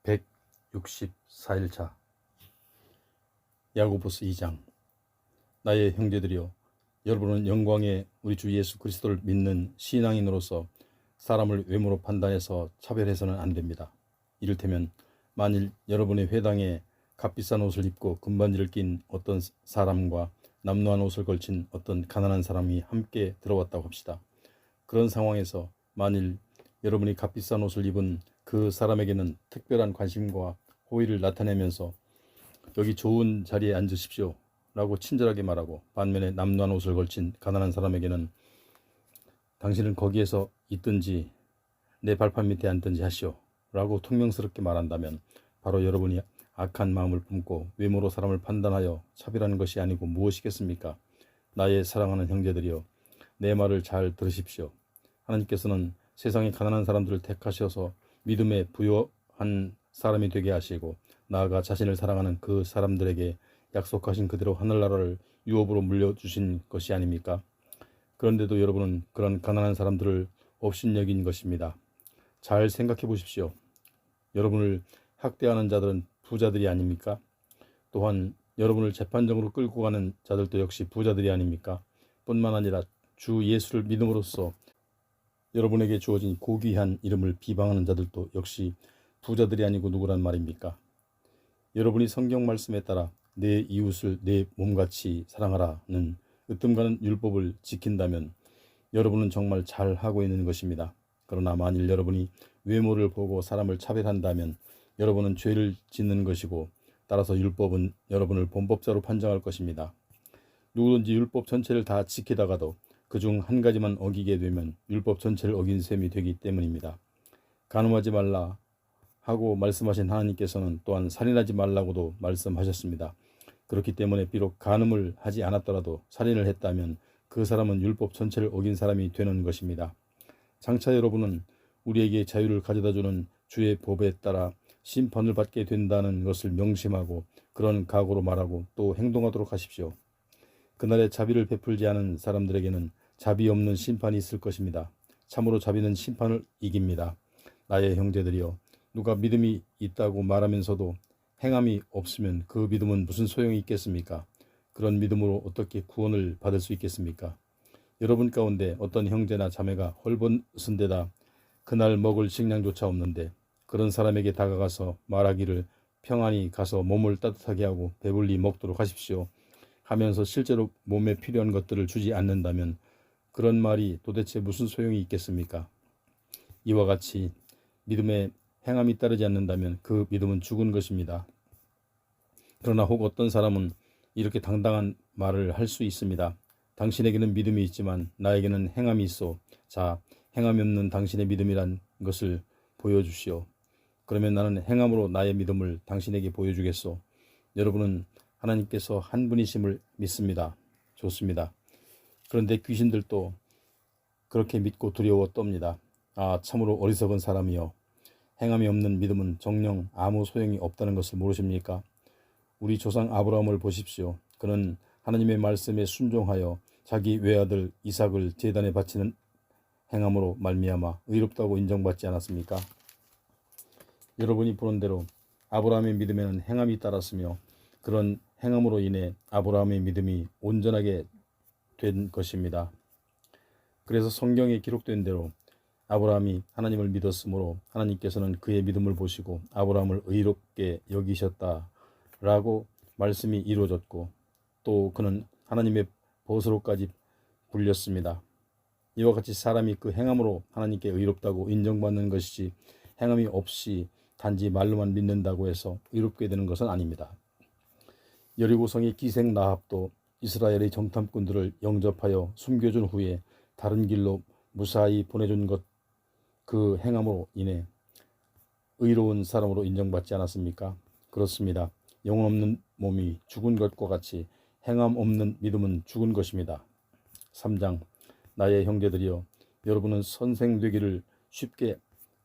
164일차 야고보스 2장. 나의 형제들이여, 여러분은 영광의 우리 주 예수 그리스도를 믿는 신앙인으로서 사람을 외모로 판단해서 차별해서는 안 됩니다. 이를테면 만일 여러분의 회당에 값비싼 옷을 입고 금반지를 낀 어떤 사람과 남루한 옷을 걸친 어떤 가난한 사람이 함께 들어왔다고 합시다. 그런 상황에서 만일 여러분이 값비싼 옷을 입은 그 사람에게는 특별한 관심과 호의를 나타내면서 여기 좋은 자리에 앉으십시오 라고 친절하게 말하고, 반면에 남루한 옷을 걸친 가난한 사람에게는 당신은 거기에서 있든지 내 발판 밑에 앉든지 하시오 라고 퉁명스럽게 말한다면, 바로 여러분이 악한 마음을 품고 외모로 사람을 판단하여 차별하는 것이 아니고 무엇이겠습니까? 나의 사랑하는 형제들이여, 내 말을 잘 들으십시오. 하나님께서는 세상의 가난한 사람들을 택하셔서 믿음에 부요한 사람이 되게 하시고, 나아가 자신을 사랑하는 그 사람들에게 약속하신 그대로 하늘나라를 유업으로 물려주신 것이 아닙니까? 그런데도 여러분은 그런 가난한 사람들을 업신여긴 것입니다. 잘 생각해 보십시오. 여러분을 학대하는 자들은 부자들이 아닙니까? 또한 여러분을 재판정으로 끌고 가는 자들도 역시 부자들이 아닙니까? 뿐만 아니라 주 예수를 믿음으로써 여러분에게 주어진 고귀한 이름을 비방하는 자들도 역시 부자들이 아니고 누구란 말입니까? 여러분이 성경 말씀에 따라 내 이웃을 내 몸같이 사랑하라는 으뜸가는 율법을 지킨다면 여러분은 정말 잘 하고 있는 것입니다. 그러나 만일 여러분이 외모를 보고 사람을 차별한다면 여러분은 죄를 짓는 것이고, 따라서 율법은 여러분을 범법자로 판정할 것입니다. 누구든지 율법 전체를 다 지키다가도 그중 한 가지만 어기게 되면 율법 전체를 어긴 셈이 되기 때문입니다. 간음하지 말라 하고 말씀하신 하나님께서는 또한 살인하지 말라고도 말씀하셨습니다. 그렇기 때문에 비록 간음을 하지 않았더라도 살인을 했다면 그 사람은 율법 전체를 어긴 사람이 되는 것입니다. 장차 여러분은 우리에게 자유를 가져다주는 주의 법에 따라 심판을 받게 된다는 것을 명심하고 그런 각오로 말하고 또 행동하도록 하십시오. 그날에 자비를 베풀지 않은 사람들에게는 자비 없는 심판이 있을 것입니다. 참으로 자비는 심판을 이깁니다. 나의 형제들이여, 누가 믿음이 있다고 말하면서도 행함이 없으면 그 믿음은 무슨 소용이 있겠습니까? 그런 믿음으로 어떻게 구원을 받을 수 있겠습니까? 여러분 가운데 어떤 형제나 자매가 헐벗은 데다 그날 먹을 식량조차 없는데 그런 사람에게 다가가서 말하기를 평안히 가서 몸을 따뜻하게 하고 배불리 먹도록 하십시오 하면서 실제로 몸에 필요한 것들을 주지 않는다면 그런 말이 도대체 무슨 소용이 있겠습니까? 이와 같이 믿음에 행함이 따르지 않는다면 그 믿음은 죽은 것입니다. 그러나 혹 어떤 사람은 이렇게 당당한 말을 할 수 있습니다. 당신에게는 믿음이 있지만 나에게는 행함이 있어. 자, 행함이 없는 당신의 믿음이란 것을 보여주시오. 그러면 나는 행함으로 나의 믿음을 당신에게 보여주겠소. 여러분은 하나님께서 한 분이심을 믿습니다. 좋습니다. 그런데 귀신들도 그렇게 믿고 두려워 떱니다. 아, 참으로 어리석은 사람이여. 행함이 없는 믿음은 정녕 아무 소용이 없다는 것을 모르십니까? 우리 조상 아브라함을 보십시오. 그는 하나님의 말씀에 순종하여 자기 외아들 이삭을 제단에 바치는 행함으로 말미암아 의롭다고 인정받지 않았습니까? 여러분이 보는 대로 아브라함의 믿음에는 행함이 따랐으며 그런 행함으로 인해 아브라함의 믿음이 온전하게 된 것입니다. 그래서 성경에 기록된 대로 아브라함이 하나님을 믿었으므로 하나님께서는 그의 믿음을 보시고 아브라함을 의롭게 여기셨다라고 말씀이 이루어졌고, 또 그는 하나님의 벗으로까지 불렸습니다. 이와 같이 사람이 그 행함으로 하나님께 의롭다고 인정받는 것이지 행함이 없이 단지 말로만 믿는다고 해서 의롭게 되는 것은 아닙니다. 여리고성의 기생 라합도 이스라엘의 정탐꾼들을 영접하여 숨겨준 후에 다른 길로 무사히 보내준 것, 그 행함으로 인해 의로운 사람으로 인정받지 않았습니까? 그렇습니다. 영혼 없는 몸이 죽은 것과 같이 행함 없는 믿음은 죽은 것입니다. 3장. 나의 형제들이여, 여러분은 선생 되기를 쉽게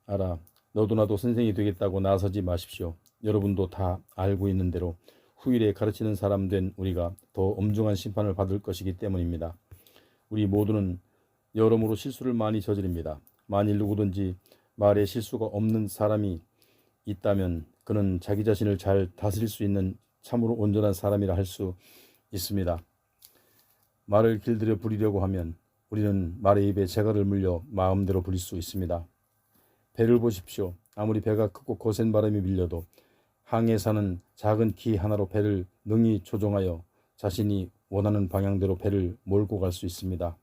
알아 너도 나도 선생이 되겠다고 나서지 마십시오. 여러분도 다 알고 있는 대로 후일에 가르치는 사람 된 우리가 더 엄중한 심판을 받을 것이기 때문입니다. 우리 모두는 여러모로 실수를 많이 저지릅니다. 만일 누구든지 말에 실수가 없는 사람이 있다면 그는 자기 자신을 잘 다스릴 수 있는 참으로 온전한 사람이라 할 수 있습니다. 말을 길들여 부리려고 하면 우리는 말의 입에 재갈을 물려 마음대로 부릴 수 있습니다. 배를 보십시오. 아무리 배가 크고 거센 바람이 밀려도 항해 사는 작은 키 하나로 배를 능히 조종하여 자신이 원하는 방향대로 배를 몰고 갈 수 있습니다.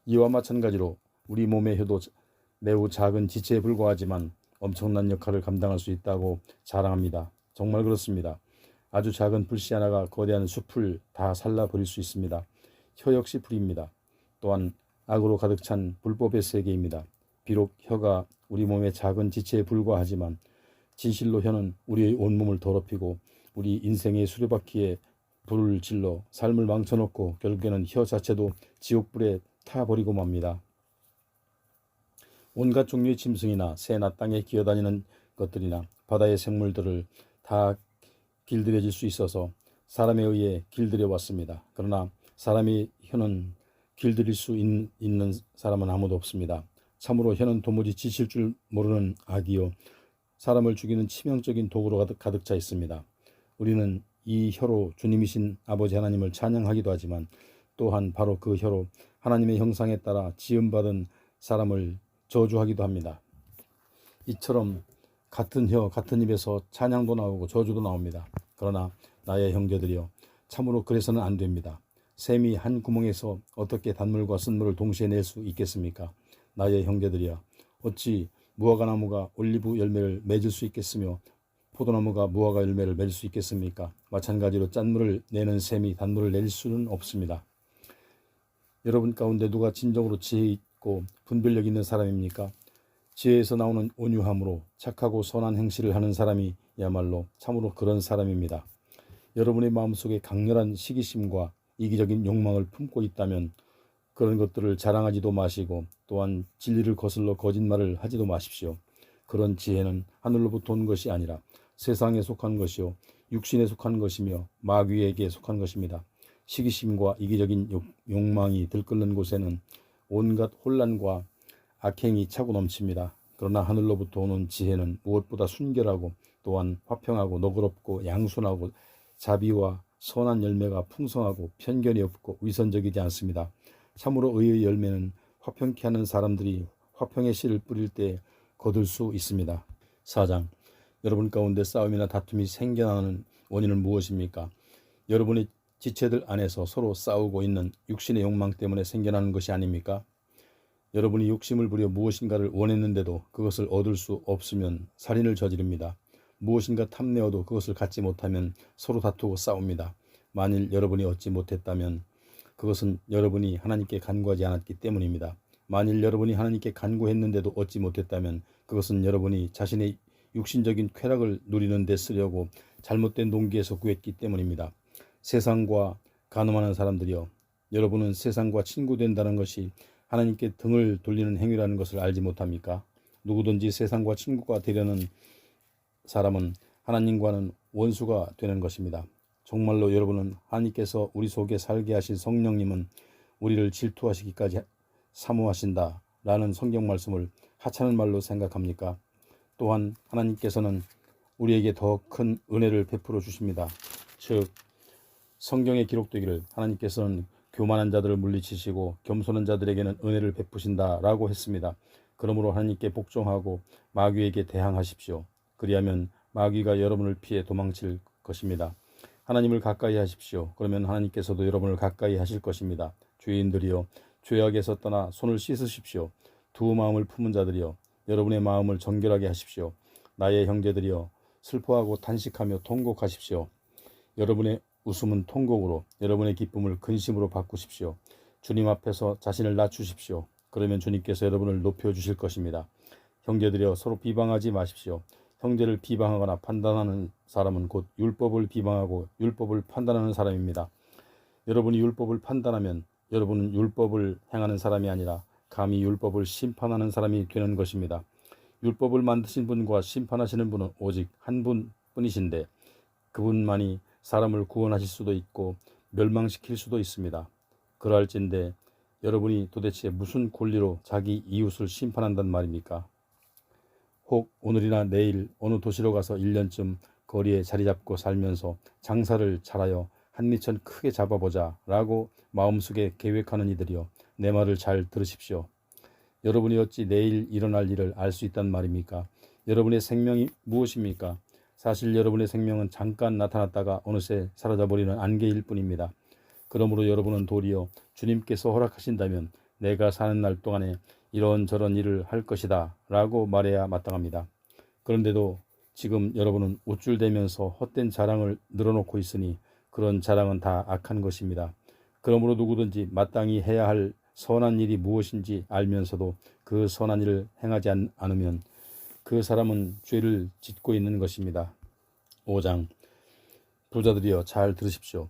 이와 마찬가지로 우리 몸의 혀도 매우 작은 지체에 불과하지만 엄청난 역할을 감당할 수 있다고 자랑합니다. 정말 그렇습니다. 아주 작은 불씨 하나가 거대한 숲을 다 살라버릴 수 있습니다. 혀 역시 불입니다. 또한 악으로 가득 찬 불법의 세계입니다. 비록 혀가 우리 몸의 작은 지체에 불과하지만 진실로 혀는 우리의 온몸을 더럽히고 우리 인생의 수레바퀴에 불을 질러 삶을 망쳐놓고 결국에는 혀 자체도 지옥불에 타버리고 맙니다. 온갖 종류의 짐승이나 새나 땅에 기어다니는 것들이나 바다의 생물들을 다 길들여질 수 있어서 사람에 의해 길들여 왔습니다. 그러나 사람의 혀는 길들일 수 있는 사람은 아무도 없습니다. 참으로 혀는 도무지 지칠 줄 모르는 악이요 사람을 죽이는 치명적인 도구로 가득 차 있습니다. 우리는 이 혀로 주님이신 아버지 하나님을 찬양하기도 하지만 또한 바로 그 혀로 하나님의 형상에 따라 지음받은 사람을 저주하기도 합니다. 이처럼 같은 혀, 같은 입에서 찬양도 나오고 저주도 나옵니다. 그러나 나의 형제들이여 참으로 그래서는 안 됩니다. 샘이 한 구멍에서 어떻게 단물과 쓴물을 동시에 낼 수 있겠습니까? 나의 형제들이여 어찌 무화과 나무가 올리브 열매를 맺을 수 있겠으며 포도나무가 무화과 열매를 맺을 수 있겠습니까? 마찬가지로 짠물을 내는 샘이 단물을 낼 수는 없습니다. 여러분 가운데 누가 진정으로 지혜 있고 분별력 있는 사람입니까? 지혜에서 나오는 온유함으로 착하고 선한 행실을 하는 사람이야말로 참으로 그런 사람입니다. 여러분의 마음속에 강렬한 시기심과 이기적인 욕망을 품고 있다면 그런 것들을 자랑하지도 마시고 또한 진리를 거슬러 거짓말을 하지도 마십시오. 그런 지혜는 하늘로부터 온 것이 아니라 세상에 속한 것이요 육신에 속한 것이며 마귀에게 속한 것입니다. 시기심과 이기적인 욕망이 들끓는 곳에는 온갖 혼란과 악행이 차고 넘칩니다. 그러나 하늘로부터 오는 지혜는 무엇보다 순결하고 또한 화평하고 너그럽고 양순하고 자비와 선한 열매가 풍성하고 편견이 없고 위선적이지 않습니다. 참으로 의의 열매는 화평케 하는 사람들이 화평의 씨를 뿌릴 때 거둘 수 있습니다. 4장 여러분 가운데 싸움이나 다툼이 생겨나는 원인은 무엇입니까? 여러분의 지체들 안에서 서로 싸우고 있는 육신의 욕망 때문에 생겨나는 것이 아닙니까? 여러분이 욕심을 부려 무엇인가를 원했는데도 그것을 얻을 수 없으면 살인을 저지릅니다. 무엇인가 탐내어도 그것을 갖지 못하면 서로 다투고 싸웁니다. 만일 여러분이 얻지 못했다면 그것은 여러분이 하나님께 간구하지 않았기 때문입니다. 만일 여러분이 하나님께 간구했는데도 얻지 못했다면 그것은 여러분이 자신의 육신적인 쾌락을 누리는 데 쓰려고 잘못된 동기에서 구했기 때문입니다. 세상과 간음하는 사람들이여 여러분은 세상과 친구된다는 것이 하나님께 등을 돌리는 행위라는 것을 알지 못합니까? 누구든지 세상과 친구가 되려는 사람은 하나님과는 원수가 되는 것입니다. 정말로 여러분은 하나님께서 우리 속에 살게 하신 성령님은 우리를 질투하시기까지 사모하신다 라는 성경 말씀을 하찮은 말로 생각합니까? 또한 하나님께서는 우리에게 더 큰 은혜를 베풀어 주십니다. 즉 성경에 기록되기를 하나님께서는 교만한 자들을 물리치시고 겸손한 자들에게는 은혜를 베푸신다 라고 했습니다. 그러므로 하나님께 복종하고 마귀에게 대항하십시오. 그리하면 마귀가 여러분을 피해 도망칠 것입니다. 하나님을 가까이 하십시오. 그러면 하나님께서도 여러분을 가까이 하실 것입니다. 죄인들이여 죄악에서 떠나 손을 씻으십시오. 두 마음을 품은 자들이여 여러분의 마음을 정결하게 하십시오. 나의 형제들이여 슬퍼하고 탄식하며 통곡하십시오. 여러분의 웃음은 통곡으로 여러분의 기쁨을 근심으로 바꾸십시오. 주님 앞에서 자신을 낮추십시오. 그러면 주님께서 여러분을 높여주실 것입니다. 형제들이여 서로 비방하지 마십시오. 형제를 비방하거나 판단하는 사람은 곧 율법을 비방하고 율법을 판단하는 사람입니다. 여러분이 율법을 판단하면 여러분은 율법을 행하는 사람이 아니라 감히 율법을 심판하는 사람이 되는 것입니다. 율법을 만드신 분과 심판하시는 분은 오직 한 분뿐이신데 그분만이 사람을 구원하실 수도 있고 멸망시킬 수도 있습니다. 그러할진대 여러분이 도대체 무슨 권리로 자기 이웃을 심판한단 말입니까? 혹 오늘이나 내일 어느 도시로 가서 1년쯤 거리에 자리 잡고 살면서 장사를 잘하여 한 미천 크게 잡아보자 라고 마음속에 계획하는 이들이여, 내 말을 잘 들으십시오. 여러분이 어찌 내일 일어날 일을 알 수 있단 말입니까? 여러분의 생명이 무엇입니까? 사실 여러분의 생명은 잠깐 나타났다가 어느새 사라져버리는 안개일 뿐입니다. 그러므로 여러분은 도리어 주님께서 허락하신다면 내가 사는 날 동안에 이런저런 일을 할 것이다 라고 말해야 마땅합니다. 그런데도 지금 여러분은 우쭐대면서 헛된 자랑을 늘어놓고 있으니 그런 자랑은 다 악한 것입니다. 그러므로 누구든지 마땅히 해야 할 선한 일이 무엇인지 알면서도 그 선한 일을 행하지 않으면 그 사람은 죄를 짓고 있는 것입니다. 5장. 부자들이여 잘 들으십시오.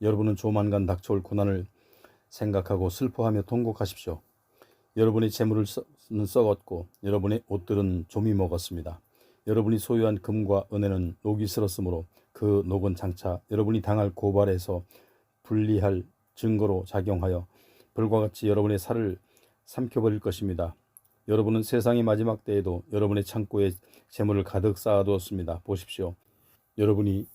여러분은 조만간 닥쳐올 고난을 생각하고 슬퍼하며 통곡하십시오. 여러분의 재물은 썩었고 여러분의 옷들은 좀이 먹었습니다. 여러분이 소유한 금과 은혜는 녹이 슬었으므로 그 녹은 장차 여러분이 당할 고발에서 불리할 증거로 작용하여 불과 같이 여러분의 살을 삼켜버릴 것입니다. 여러분은 세상의 마지막 때에도 여러분의 창고에 재물을 가득 쌓아두었습니다. 보십시오. 여러분이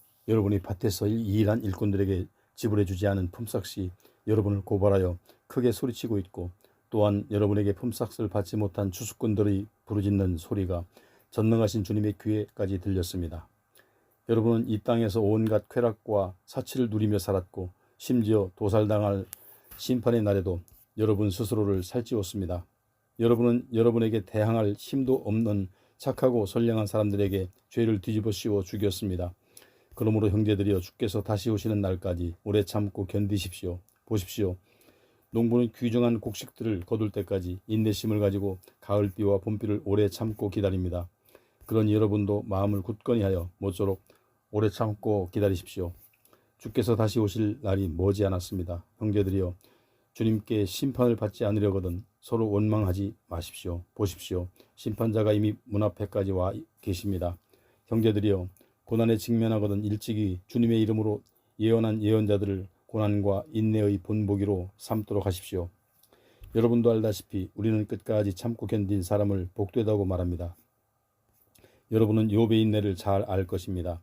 밭에서 일한 일꾼들에게 지불해주지 않은 품삯이 여러분을 고발하여 크게 소리치고 있고, 또한 여러분에게 품삯을 받지 못한 추수꾼들의 부르짖는 소리가 전능하신 주님의 귀에까지 들렸습니다. 여러분은 이 땅에서 온갖 쾌락과 사치를 누리며 살았고, 심지어 도살당할 심판의 날에도 여러분 스스로를 살찌웠습니다. 여러분은 여러분에게 대항할 힘도 없는 착하고 선량한 사람들에게 죄를 뒤집어 씌워 죽였습니다. 그러므로 형제들이여, 주께서 다시 오시는 날까지 오래 참고 견디십시오. 보십시오. 농부는 귀중한 곡식들을 거둘 때까지 인내심을 가지고 가을비와 봄비를 오래 참고 기다립니다. 그러니 여러분도 마음을 굳건히 하여 모쪼록 오래 참고 기다리십시오. 주께서 다시 오실 날이 머지 않았습니다. 형제들이여, 주님께 심판을 받지 않으려거든 서로 원망하지 마십시오. 보십시오. 심판자가 이미 문 앞에까지 와 계십니다. 형제들이여, 고난에 직면하거든 일찍이 주님의 이름으로 예언한 예언자들을 고난과 인내의 본보기로 삼도록 하십시오. 여러분도 알다시피 우리는 끝까지 참고 견딘 사람을 복되다고 말합니다. 여러분은 욥의 인내를 잘 알 것입니다.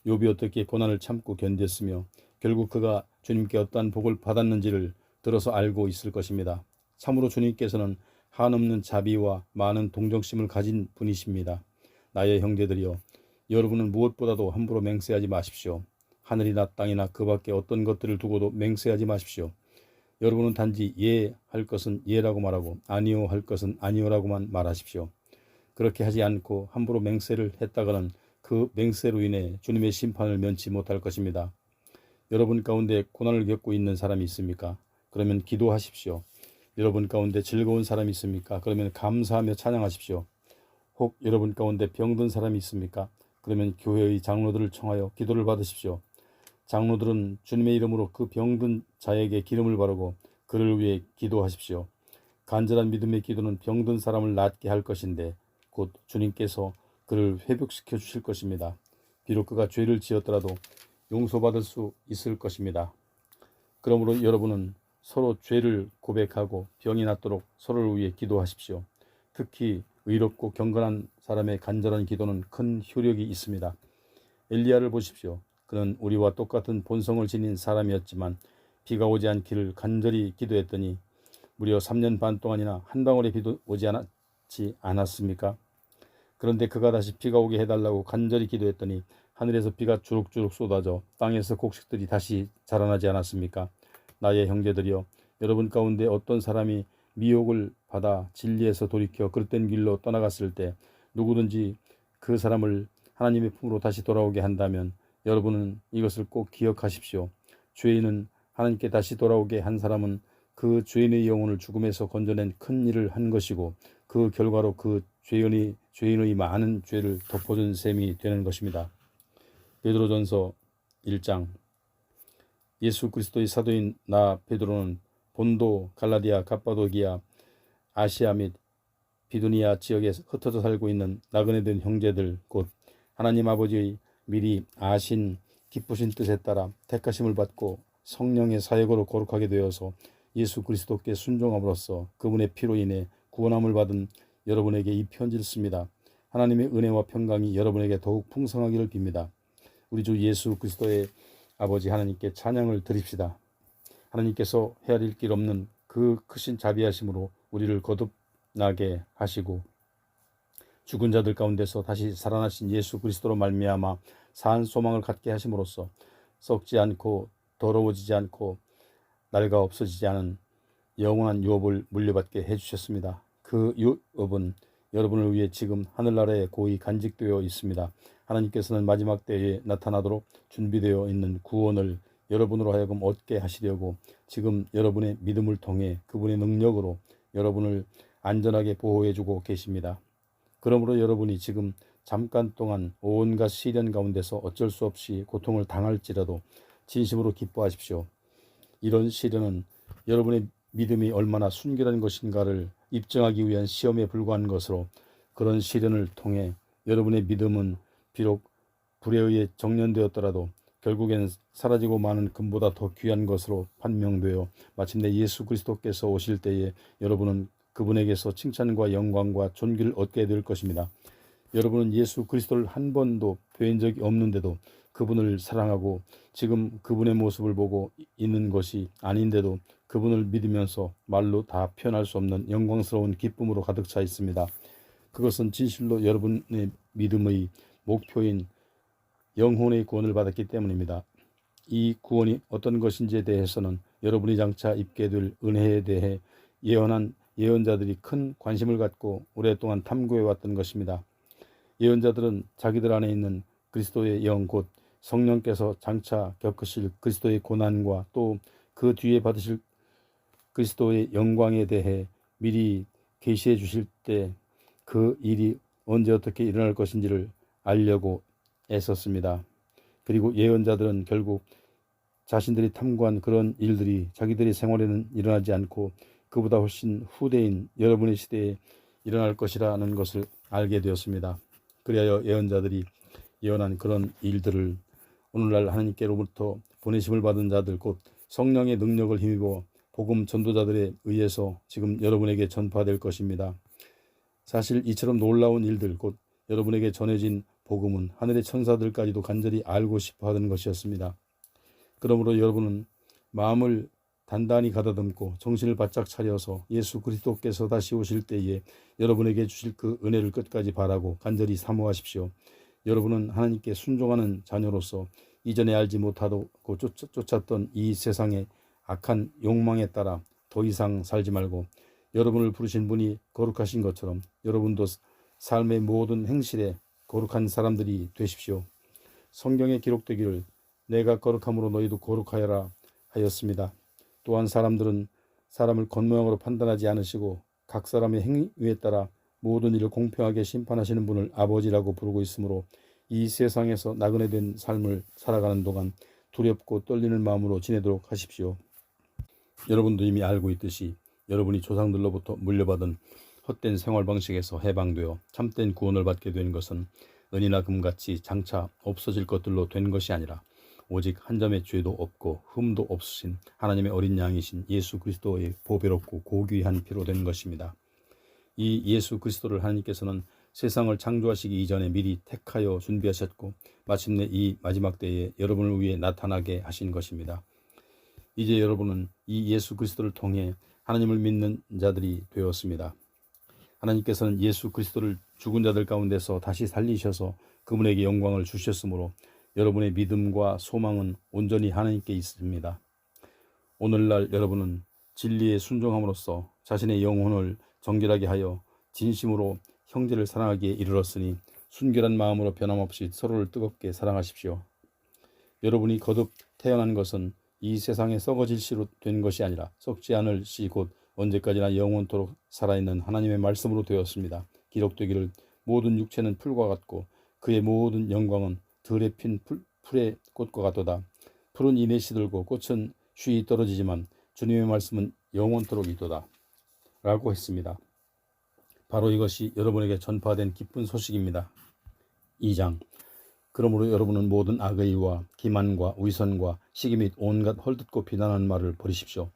욥이 어떻게 고난을 참고 견뎠으며 결국 그가 주님께 어떠한 복을 받았는지를 들어서 알고 있을 것입니다. 참으로 주님께서는 한없는 자비와 많은 동정심을 가진 분이십니다. 나의 형제들이여, 여러분은 무엇보다도 함부로 맹세하지 마십시오. 하늘이나 땅이나 그 밖에 어떤 것들을 두고도 맹세하지 마십시오. 여러분은 단지 예 할 것은 예라고 말하고 아니요 할 것은 아니요라고만 말하십시오. 그렇게 하지 않고 함부로 맹세를 했다가는 그 맹세로 인해 주님의 심판을 면치 못할 것입니다. 여러분 가운데 고난을 겪고 있는 사람이 있습니까? 그러면 기도하십시오. 여러분 가운데 즐거운 사람이 있습니까? 그러면 감사하며 찬양하십시오. 혹 여러분 가운데 병든 사람이 있습니까? 그러면 교회의 장로들을 청하여 기도를 받으십시오. 장로들은 주님의 이름으로 그 병든 자에게 기름을 바르고 그를 위해 기도하십시오. 간절한 믿음의 기도는 병든 사람을 낫게 할 것인데 곧 주님께서 그를 회복시켜 주실 것입니다. 비록 그가 죄를 지었더라도 용서받을 수 있을 것입니다. 그러므로 여러분은 서로 죄를 고백하고 병이 낫도록 서로를 위해 기도하십시오. 특히 의롭고 경건한 사람의 간절한 기도는 큰 효력이 있습니다. 엘리야를 보십시오. 그는 우리와 똑같은 본성을 지닌 사람이었지만 비가 오지 않기를 간절히 기도했더니 무려 3년 반 동안이나 한 방울의 비도 오지 않았습니까? 그런데 그가 다시 비가 오게 해달라고 간절히 기도했더니 하늘에서 비가 주룩주룩 쏟아져 땅에서 곡식들이 다시 자라나지 않았습니까? 나의 형제들이여, 여러분 가운데 어떤 사람이 미혹을 받아 진리에서 돌이켜 그릇된 길로 떠나갔을 때 누구든지 그 사람을 하나님의 품으로 다시 돌아오게 한다면 여러분은 이것을 꼭 기억하십시오. 죄인은 하나님께 다시 돌아오게 한 사람은 그 죄인의 영혼을 죽음에서 건져낸 큰 일을 한 것이고 그 결과로 그 죄인의 많은 죄를 덮어준 셈이 되는 것입니다. 베드로전서 1장. 예수 그리스도의 사도인 나 베드로는 본도, 갈라디아, 갑바도기아, 아시아 및 비두니아 지역에 흩어져 살고 있는 나그네 된 형제들, 곧 하나님 아버지의 미리 아신 기쁘신 뜻에 따라 택하심을 받고 성령의 사역으로 거룩하게 되어서 예수 그리스도께 순종함으로써 그분의 피로 인해 구원함을 받은 여러분에게 이 편지를 씁니다. 하나님의 은혜와 평강이 여러분에게 더욱 풍성하기를 빕니다. 우리 주 예수 그리스도의 아버지 하나님께 찬양을 드립시다. 하나님께서 헤아릴 길 없는 그 크신 자비하심으로 우리를 거듭나게 하시고 죽은 자들 가운데서 다시 살아나신 예수 그리스도로 말미암아 산 소망을 갖게 하심으로써 썩지 않고 더러워지지 않고 낡아 없어지지 않은 영원한 유업을 물려받게 해주셨습니다. 그 유업은 여러분을 위해 지금 하늘나라에 고이 간직되어 있습니다. 하나님께서는 마지막 때에 나타나도록 준비되어 있는 구원을 여러분으로 하여금 얻게 하시려고 지금 여러분의 믿음을 통해 그분의 능력으로 여러분을 안전하게 보호해주고 계십니다. 그러므로 여러분이 지금 잠깐 동안 온갖 시련 가운데서 어쩔 수 없이 고통을 당할지라도 진심으로 기뻐하십시오. 이런 시련은 여러분의 믿음이 얼마나 순결한 것인가를 입증하기 위한 시험에 불과한 것으로 그런 시련을 통해 여러분의 믿음은 비록 불에 의해 정련되었더라도 결국엔 사라지고 마는 금보다 더 귀한 것으로 판명되어 마침내 예수 그리스도께서 오실 때에 여러분은 그분에게서 칭찬과 영광과 존귀를 얻게 될 것입니다. 여러분은 예수 그리스도를 한 번도 뵌 적이 없는데도 그분을 사랑하고 지금 그분의 모습을 보고 있는 것이 아닌데도 그분을 믿으면서 말로 다 표현할 수 없는 영광스러운 기쁨으로 가득 차 있습니다. 그것은 진실로 여러분의 믿음의 목표인 영혼의 구원을 받았기 때문입니다. 이 구원이 어떤 것인지에 대해서는 여러분이 장차 입게 될 은혜에 대해 예언한 예언자들이 큰 관심을 갖고 오랫동안 탐구해왔던 것입니다. 예언자들은 자기들 안에 있는 그리스도의 영 곧 성령께서 장차 겪으실 그리스도의 고난과 또 그 뒤에 받으실 그리스도의 영광에 대해 미리 계시해 주실 때 그 일이 언제 어떻게 일어날 것인지를 알려고 애썼습니다. 그리고 예언자들은 결국 자신들이 탐구한 그런 일들이 자기들의 생활에는 일어나지 않고 그보다 훨씬 후대인 여러분의 시대에 일어날 것이라는 것을 알게 되었습니다. 그리하여 예언자들이 예언한 그런 일들을 오늘날 하나님께로부터 보내심을 받은 자들 곧 성령의 능력을 힘입어 복음 전도자들에 의해서 지금 여러분에게 전파될 것입니다. 사실 이처럼 놀라운 일들 곧 여러분에게 전해진 복음은 하늘의 천사들까지도 간절히 알고 싶어 하던 것이었습니다. 그러므로 여러분은 마음을 단단히 가다듬고 정신을 바짝 차려서 예수 그리스도께서 다시 오실 때에 여러분에게 주실 그 은혜를 끝까지 바라고 간절히 사모하십시오. 여러분은 하나님께 순종하는 자녀로서 이전에 알지 못하고 쫓았던 이 세상의 악한 욕망에 따라 더 이상 살지 말고 여러분을 부르신 분이 거룩하신 것처럼 여러분도 삶의 모든 행실에 거룩한 사람들이 되십시오. 성경에 기록되기를 내가 거룩함으로 너희도 거룩하여라 하였습니다. 또한 사람들은 사람을 겉모양으로 판단하지 않으시고 각 사람의 행위에 따라 모든 일을 공평하게 심판하시는 분을 아버지라고 부르고 있으므로 이 세상에서 나그네된 삶을 살아가는 동안 두렵고 떨리는 마음으로 지내도록 하십시오. 여러분도 이미 알고 있듯이 여러분이 조상들로부터 물려받은 헛된 생활 방식에서 해방되어 참된 구원을 받게 된 것은 은이나 금같이 장차 없어질 것들로 된 것이 아니라 오직 한 점의 죄도 없고 흠도 없으신 하나님의 어린 양이신 예수 그리스도의 보배롭고 고귀한 피로 된 것입니다. 이 예수 그리스도를 하나님께서는 세상을 창조하시기 이전에 미리 택하여 준비하셨고 마침내 이 마지막 때에 여러분을 위해 나타나게 하신 것입니다. 이제 여러분은 이 예수 그리스도를 통해 하나님을 믿는 자들이 되었습니다. 하나님께서는 예수 그리스도를 죽은 자들 가운데서 다시 살리셔서 그분에게 영광을 주셨으므로 여러분의 믿음과 소망은 온전히 하나님께 있습니다. 오늘날 여러분은 진리에 순종함으로써 자신의 영혼을 정결하게 하여 진심으로 형제를 사랑하기에 이르렀으니 순결한 마음으로 변함없이 서로를 뜨겁게 사랑하십시오. 여러분이 거듭 태어난 것은 이 세상에 썩어질 씨로 된 것이 아니라 썩지 않을 씨 곧 언제까지나 영원토록 살아있는 하나님의 말씀으로 되었습니다. 기록되기를 모든 육체는 풀과 같고 그의 모든 영광은 들에 핀 풀의 꽃과 같도다. 풀은 이내 시들고 꽃은 쉬이 떨어지지만 주님의 말씀은 영원토록 있도다 라고 했습니다. 바로 이것이 여러분에게 전파된 기쁜 소식입니다. 2장 그러므로 여러분은 모든 악의와 기만과 위선과 시기 및 온갖 헐뜯고 비난하는 말을 버리십시오.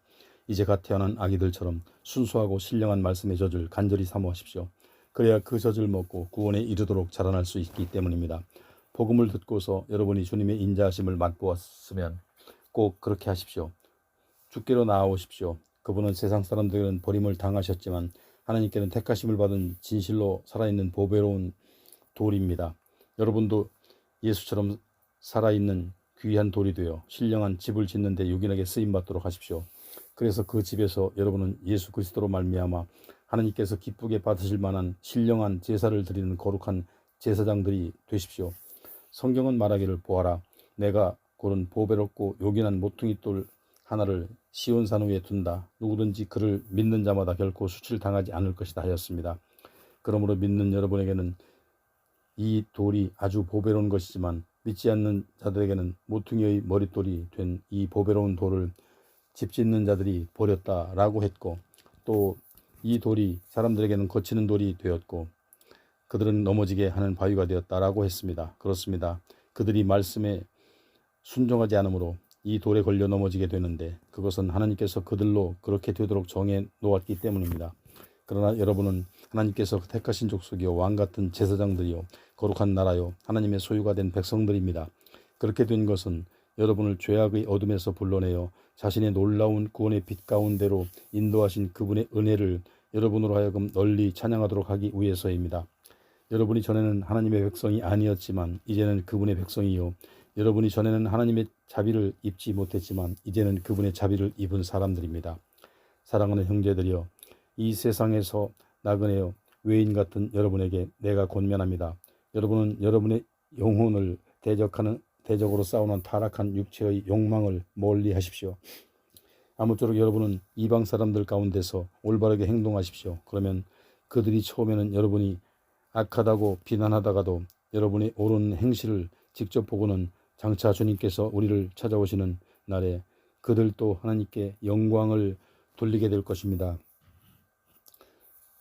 이제 갓 태어난 아기들처럼 순수하고 신령한 말씀의 젖을 간절히 사모하십시오. 그래야 그 젖을 먹고 구원에 이르도록 자라날 수 있기 때문입니다. 복음을 듣고서 여러분이 주님의 인자하심을 맛보았으면 꼭 그렇게 하십시오. 주께로 나아오십시오. 그분은 세상 사람들에게는 버림을 당하셨지만 하나님께는 택하심을 받은 진실로 살아있는 보배로운 돌입니다. 여러분도 예수처럼 살아있는 귀한 돌이 되어 신령한 집을 짓는 데 유기하게 쓰임받도록 하십시오. 그래서 그 집에서 여러분은 예수 그리스도로 말미암아 하나님께서 기쁘게 받으실 만한 신령한 제사를 드리는 거룩한 제사장들이 되십시오. 성경은 말하기를 보아라, 내가 고른 보배롭고 요긴한 모퉁이 돌 하나를 시온산 위에 둔다. 누구든지 그를 믿는 자마다 결코 수치당하지 않을 것이다 하였습니다. 그러므로 믿는 여러분에게는 이 돌이 아주 보배로운 것이지만 믿지 않는 자들에게는 모퉁이의 머릿돌이 된 이 보배로운 돌을 집 짓는 자들이 버렸다라고 했고, 또 이 돌이 사람들에게는 거치는 돌이 되었고 그들은 넘어지게 하는 바위가 되었다라고 했습니다. 그렇습니다. 그들이 말씀에 순종하지 않으므로 이 돌에 걸려 넘어지게 되는데 그것은 하나님께서 그들로 그렇게 되도록 정해 놓았기 때문입니다. 그러나 여러분은 하나님께서 택하신 족속이요 왕같은 제사장들이요 거룩한 나라요 하나님의 소유가 된 백성들입니다. 그렇게 된 것은 여러분을 죄악의 어둠에서 불러내어 자신의 놀라운 구원의 빛 가운데로 인도하신 그분의 은혜를 여러분으로 하여금 널리 찬양하도록 하기 위해서입니다. 여러분이 전에는 하나님의 백성이 아니었지만 이제는 그분의 백성이요, 여러분이 전에는 하나님의 자비를 입지 못했지만 이제는 그분의 자비를 입은 사람들입니다. 사랑하는 형제들이여, 이 세상에서 나그네요 외인 같은 여러분에게 내가 권면합니다. 여러분은 여러분의 영혼을 대적으로 싸우는 타락한 육체의 욕망을 멀리 하십시오. 아무쪼록 여러분은 이방 사람들 가운데서 올바르게 행동하십시오. 그러면 그들이 처음에는 여러분이 악하다고 비난하다가도 여러분의 옳은 행실을 직접 보고는 장차 주님께서 우리를 찾아오시는 날에 그들도 하나님께 영광을 돌리게 될 것입니다.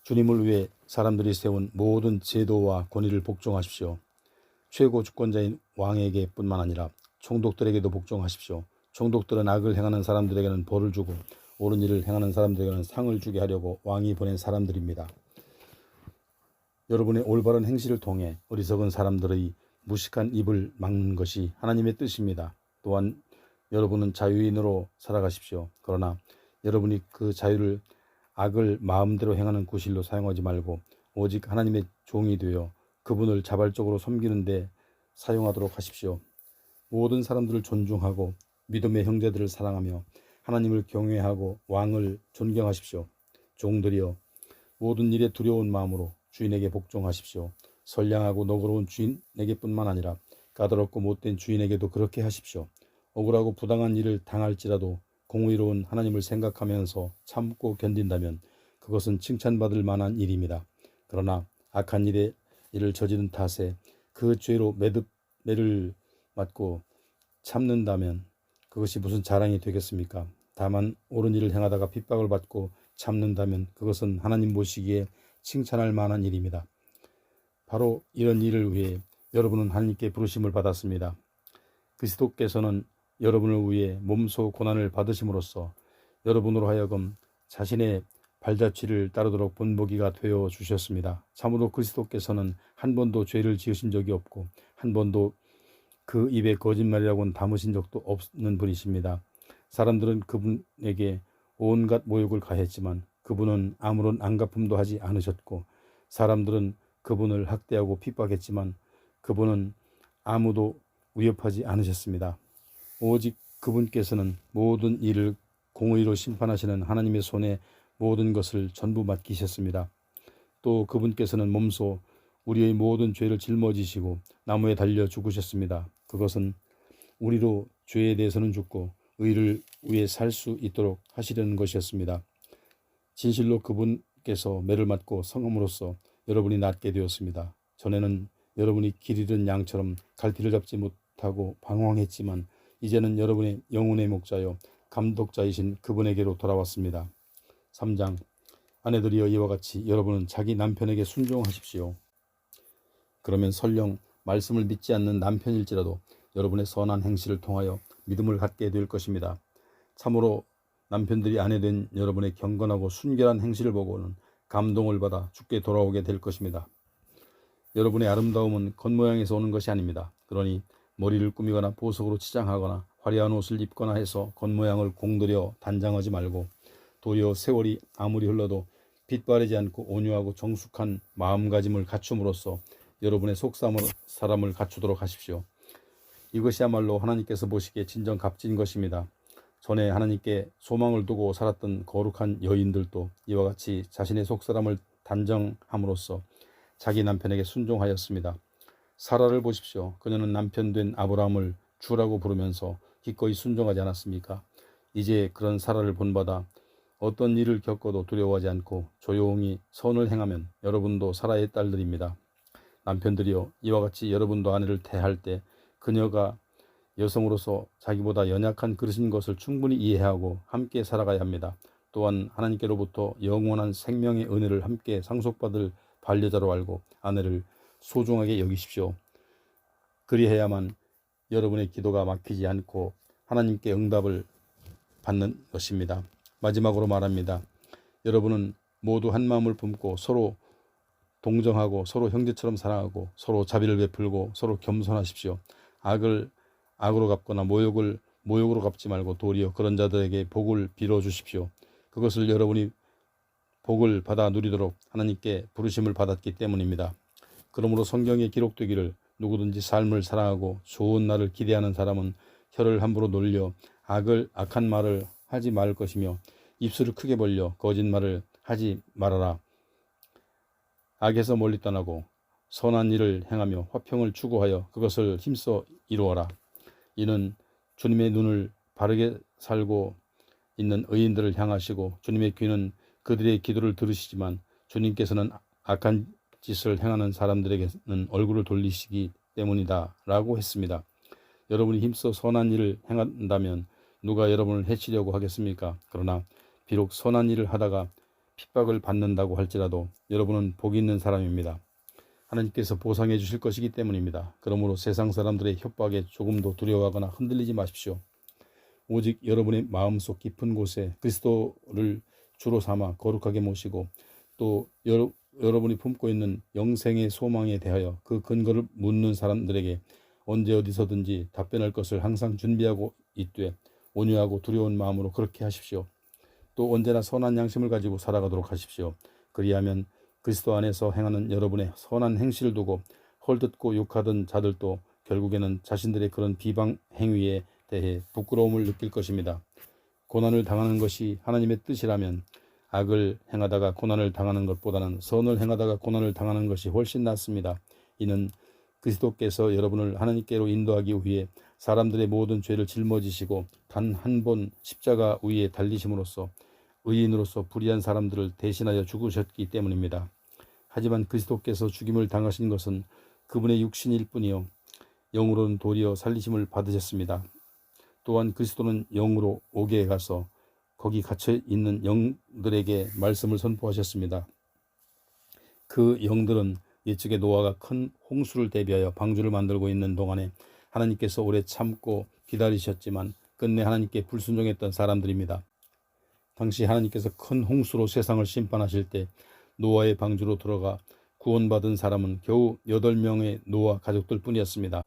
주님을 위해 사람들이 세운 모든 제도와 권위를 복종하십시오. 최고 주권자인 왕에게 뿐만 아니라 총독들에게도 복종하십시오. 총독들은 악을 행하는 사람들에게는 벌을 주고 옳은 일을 행하는 사람들에게는 상을 주게 하려고 왕이 보낸 사람들입니다. 여러분의 올바른 행실을 통해 어리석은 사람들의 무식한 입을 막는 것이 하나님의 뜻입니다. 또한 여러분은 자유인으로 살아가십시오. 그러나 여러분이 그 자유를 악을 마음대로 행하는 구실로 사용하지 말고 오직 하나님의 종이 되어 그분을 자발적으로 섬기는 데 사용하도록 하십시오. 모든 사람들을 존중하고 믿음의 형제들을 사랑하며 하나님을 경외하고 왕을 존경하십시오. 종들이여, 모든 일에 두려운 마음으로 주인에게 복종하십시오. 선량하고 너그러운 주인에게 뿐만 아니라 까다롭고 못된 주인에게도 그렇게 하십시오. 억울하고 부당한 일을 당할지라도 공의로운 하나님을 생각하면서 참고 견딘다면 그것은 칭찬받을 만한 일입니다. 그러나 악한 일을 저지른 탓에 그 죄로 매를 맞고 참는다면 그것이 무슨 자랑이 되겠습니까? 다만 옳은 일을 행하다가 핍박을 받고 참는다면 그것은 하나님 보시기에 칭찬할 만한 일입니다. 바로 이런 일을 위해 여러분은 하나님께 부르심을 받았습니다. 그리스도께서는 여러분을 위해 몸소 고난을 받으심으로써 여러분으로 하여금 자신의 발자취를 따르도록 본보기가 되어 주셨습니다. 참으로 그리스도께서는 한 번도 죄를 지으신 적이 없고 한 번도 그 입에 거짓말이라고는 담으신 적도 없는 분이십니다. 사람들은 그분에게 온갖 모욕을 가했지만 그분은 아무런 안갚음도 하지 않으셨고, 사람들은 그분을 학대하고 핍박했지만 그분은 아무도 위협하지 않으셨습니다. 오직 그분께서는 모든 일을 공의로 심판하시는 하나님의 손에 모든 것을 전부 맡기셨습니다. 또 그분께서는 몸소 우리의 모든 죄를 짊어지시고 나무에 달려 죽으셨습니다. 그것은 우리로 죄에 대해서는 죽고 의를 위해 살 수 있도록 하시려는 것이었습니다. 진실로 그분께서 매를 맞고 성함으로써 여러분이 낫게 되었습니다. 전에는 여러분이 길 잃은 양처럼 갈피를 잡지 못하고 방황했지만 이제는 여러분의 영혼의 목자요 감독자이신 그분에게로 돌아왔습니다. 3장, 아내들이여 이와 같이 여러분은 자기 남편에게 순종하십시오. 그러면 설령 말씀을 믿지 않는 남편일지라도 여러분의 선한 행실을 통하여 믿음을 갖게 될 것입니다. 참으로 남편들이 아내된 여러분의 경건하고 순결한 행실을 보고는 감동을 받아 주께 돌아오게 될 것입니다. 여러분의 아름다움은 겉모양에서 오는 것이 아닙니다. 그러니 머리를 꾸미거나 보석으로 치장하거나 화려한 옷을 입거나 해서 겉모양을 공들여 단장하지 말고 도리어 세월이 아무리 흘러도 빛바래지 않고 온유하고 정숙한 마음가짐을 갖춤으로써 여러분의 사람을 갖추도록 하십시오. 이것이야말로 하나님께서 보시기에 진정 값진 것입니다. 전에 하나님께 소망을 두고 살았던 거룩한 여인들도 이와 같이 자신의 속사람을 단정함으로써 자기 남편에게 순종하였습니다. 사라를 보십시오. 그녀는 남편 된 아브라함을 주라고 부르면서 기꺼이 순종하지 않았습니까? 이제 그런 사라를 본받아 어떤 일을 겪어도 두려워하지 않고 조용히 선을 행하면 여러분도 사라의 딸들입니다. 남편들이여, 이와 같이 여러분도 아내를 대할 때 그녀가 여성으로서 자기보다 연약한 그릇인 것을 충분히 이해하고 함께 살아가야 합니다. 또한 하나님께로부터 영원한 생명의 은혜를 함께 상속받을 반려자로 알고 아내를 소중하게 여기십시오. 그리해야만 여러분의 기도가 막히지 않고 하나님께 응답을 받는 것입니다. 마지막으로 말합니다. 여러분은 모두 한 마음을 품고 서로 동정하고 서로 형제처럼 사랑하고 서로 자비를 베풀고 서로 겸손하십시오. 악을 악으로 갚거나 모욕을 모욕으로 갚지 말고 도리어 그런 자들에게 복을 빌어 주십시오. 그것을 여러분이 복을 받아 누리도록 하나님께 부르심을 받았기 때문입니다. 그러므로 성경에 기록되기를 누구든지 삶을 사랑하고 좋은 날을 기대하는 사람은 혀를 함부로 놀려 악한 말을 하지 말 것이며 입술을 크게 벌려 거짓말을 하지 말아라. 악에서 멀리 떠나고 선한 일을 행하며 화평을 추구하여 그것을 힘써 이루어라. 이는 주님의 눈을 바르게 살고 있는 의인들을 향하시고 주님의 귀는 그들의 기도를 들으시지만 주님께서는 악한 짓을 행하는 사람들에게는 얼굴을 돌리시기 때문이다 라고 했습니다. 여러분이 힘써 선한 일을 행한다면 누가 여러분을 해치려고 하겠습니까? 그러나 비록 선한 일을 하다가 핍박을 받는다고 할지라도 여러분은 복이 있는 사람입니다. 하나님께서 보상해 주실 것이기 때문입니다. 그러므로 세상 사람들의 협박에 조금도 두려워하거나 흔들리지 마십시오. 오직 여러분의 마음속 깊은 곳에 그리스도를 주로 삼아 거룩하게 모시고 또 여러분이 품고 있는 영생의 소망에 대하여 그 근거를 묻는 사람들에게 언제 어디서든지 답변할 것을 항상 준비하고 있되 온유하고 두려운 마음으로 그렇게 하십시오. 또 언제나 선한 양심을 가지고 살아가도록 하십시오. 그리하면 그리스도 안에서 행하는 여러분의 선한 행실을 두고 헐뜯고 욕하던 자들도 결국에는 자신들의 그런 비방 행위에 대해 부끄러움을 느낄 것입니다. 고난을 당하는 것이 하나님의 뜻이라면 악을 행하다가 고난을 당하는 것보다는 선을 행하다가 고난을 당하는 것이 훨씬 낫습니다. 이는 그리스도께서 여러분을 하나님께로 인도하기 위해 사람들의 모든 죄를 짊어지시고 단 한 번 십자가 위에 달리심으로써 의인으로서 불의한 사람들을 대신하여 죽으셨기 때문입니다. 하지만 그리스도께서 죽임을 당하신 것은 그분의 육신일 뿐이요 영으로는 도리어 살리심을 받으셨습니다. 또한 그리스도는 영으로 옥에 가서 거기 갇혀 있는 영들에게 말씀을 선포하셨습니다. 그 영들은 예측에 노아가 큰 홍수를 대비하여 방주를 만들고 있는 동안에 하나님께서 오래 참고 기다리셨지만 끝내 하나님께 불순종했던 사람들입니다. 당시 하나님께서 큰 홍수로 세상을 심판하실 때 노아의 방주로 들어가 구원받은 사람은 겨우 8명의 노아 가족들 뿐이었습니다.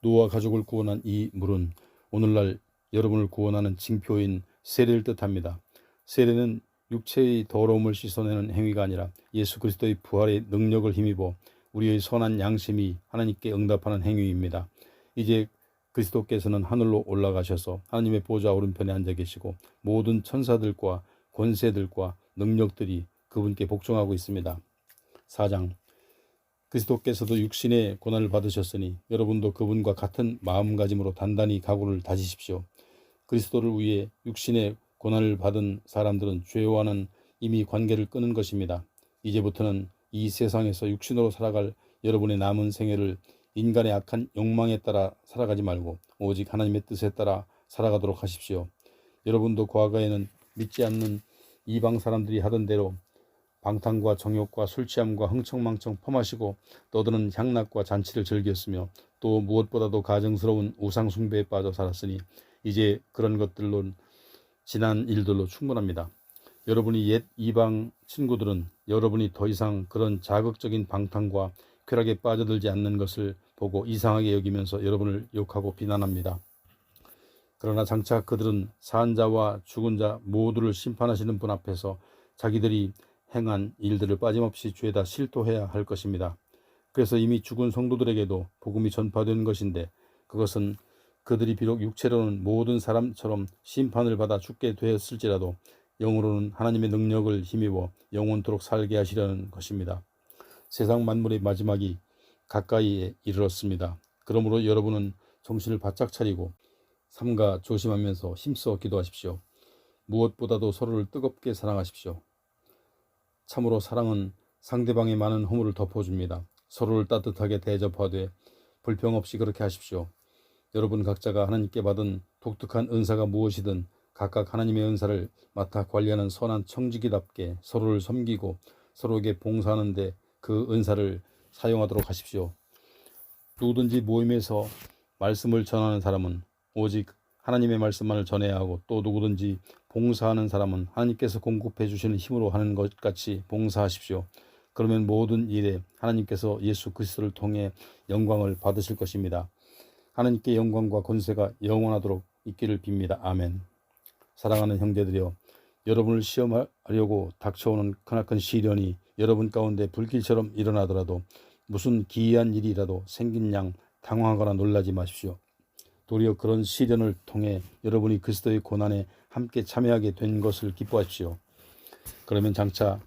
노아 가족을 구원한 이 물은 오늘날 여러분을 구원하는 징표인 세례를 뜻합니다. 세례는 육체의 더러움을 씻어내는 행위가 아니라 예수 그리스도의 부활의 능력을 힘입어 우리의 선한 양심이 하나님께 응답하는 행위입니다. 이제 그리스도께서는 하늘로 올라가셔서 하나님의 보좌 오른편에 앉아 계시고 모든 천사들과 권세들과 능력들이 그분께 복종하고 있습니다. 4장 그리스도께서도 육신의 고난을 받으셨으니 여러분도 그분과 같은 마음가짐으로 단단히 각오를 다지십시오. 그리스도를 위해 육신의 고난을 받은 사람들은 죄와는 이미 관계를 끊은 것입니다. 이제부터는 이 세상에서 육신으로 살아갈 여러분의 남은 생애를 인간의 악한 욕망에 따라 살아가지 말고 오직 하나님의 뜻에 따라 살아가도록 하십시오. 여러분도 과거에는 믿지 않는 이방 사람들이 하던 대로 방탕과 정욕과 술취함과 흥청망청 펌하시고 떠드는 향락과 잔치를 즐겼으며 또 무엇보다도 가증스러운 우상 숭배에 빠져 살았으니 이제 그런 것들로 지난 일들로 충분합니다. 여러분이 옛 이방 친구들은 여러분이 더 이상 그런 자극적인 방탕과 쾌락에 빠져들지 않는 것을 보고 이상하게 여기면서 여러분을 욕하고 비난합니다. 그러나 장차 그들은 산 자와 죽은 자 모두를 심판하시는 분 앞에서 자기들이 행한 일들을 빠짐없이 죄다 실토해야 할 것입니다. 그래서 이미 죽은 성도들에게도 복음이 전파되는 것인데, 그것은 그들이 비록 육체로는 모든 사람처럼 심판을 받아 죽게 되었을지라도 영으로는 하나님의 능력을 힘입어 영원토록 살게 하시려는 것입니다. 세상 만물의 마지막이 가까이에 이르렀습니다. 그러므로 여러분은 정신을 바짝 차리고 삼가 조심하면서 힘써 기도하십시오. 무엇보다도 서로를 뜨겁게 사랑하십시오. 참으로 사랑은 상대방의 많은 허물을 덮어줍니다. 서로를 따뜻하게 대접하되 불평 없이 그렇게 하십시오. 여러분 각자가 하나님께 받은 독특한 은사가 무엇이든 각각 하나님의 은사를 맡아 관리하는 선한 청지기답게 서로를 섬기고 서로에게 봉사하는데 그 은사를 사용하도록 하십시오. 누구든지 모임에서 말씀을 전하는 사람은 오직 하나님의 말씀만을 전해야 하고, 또 누구든지 봉사하는 사람은 하나님께서 공급해 주시는 힘으로 하는 것 같이 봉사하십시오. 그러면 모든 일에 하나님께서 예수 그리스도를 통해 영광을 받으실 것입니다. 하나님께 영광과 권세가 영원하도록 있기를 빕니다. 아멘. 사랑하는 형제들이여, 여러분을 시험하려고 닥쳐오는 크나큰 시련이 여러분 가운데 불길처럼 일어나더라도 무슨 기이한 일이라도 생긴 양 당황하거나 놀라지 마십시오. 도리어 그런 시련을 통해 여러분이 그리스도의 고난에 함께 참여하게 된 것을 기뻐하십시오. 그러면 장차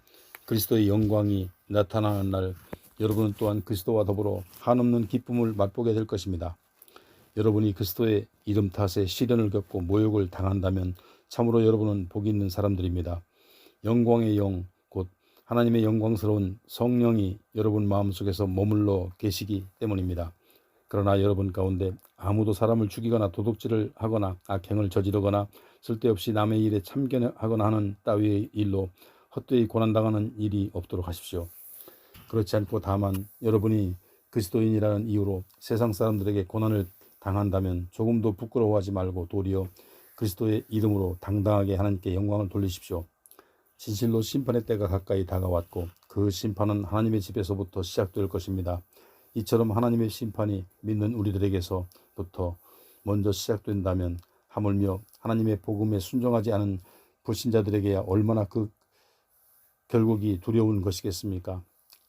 그리스도의 영광이 나타나는 날 여러분은 또한 그리스도와 더불어 한없는 기쁨을 맛보게 될 것입니다. 여러분이 그리스도의 이름 탓에 시련을 겪고 모욕을 당한다면 참으로 여러분은 복이 있는 사람들입니다. 영광의 영, 곧 하나님의 영광스러운 성령이 여러분 마음속에서 머물러 계시기 때문입니다. 그러나 여러분 가운데 아무도 사람을 죽이거나 도둑질을 하거나 악행을 저지르거나 쓸데없이 남의 일에 참견하거나 하는 따위의 일로 헛되이 고난당하는 일이 없도록 하십시오. 그렇지 않고 다만 여러분이 그리스도인이라는 이유로 세상 사람들에게 고난을 당한다면 조금도 부끄러워하지 말고 도리어 그리스도의 이름으로 당당하게 하나님께 영광을 돌리십시오. 진실로 심판의 때가 가까이 다가왔고 그 심판은 하나님의 집에서부터 시작될 것입니다. 이처럼 하나님의 심판이 믿는 우리들에게서부터 먼저 시작된다면 하물며 하나님의 복음에 순종하지 않은 불신자들에게야 얼마나 그 결국이 두려운 것이겠습니까?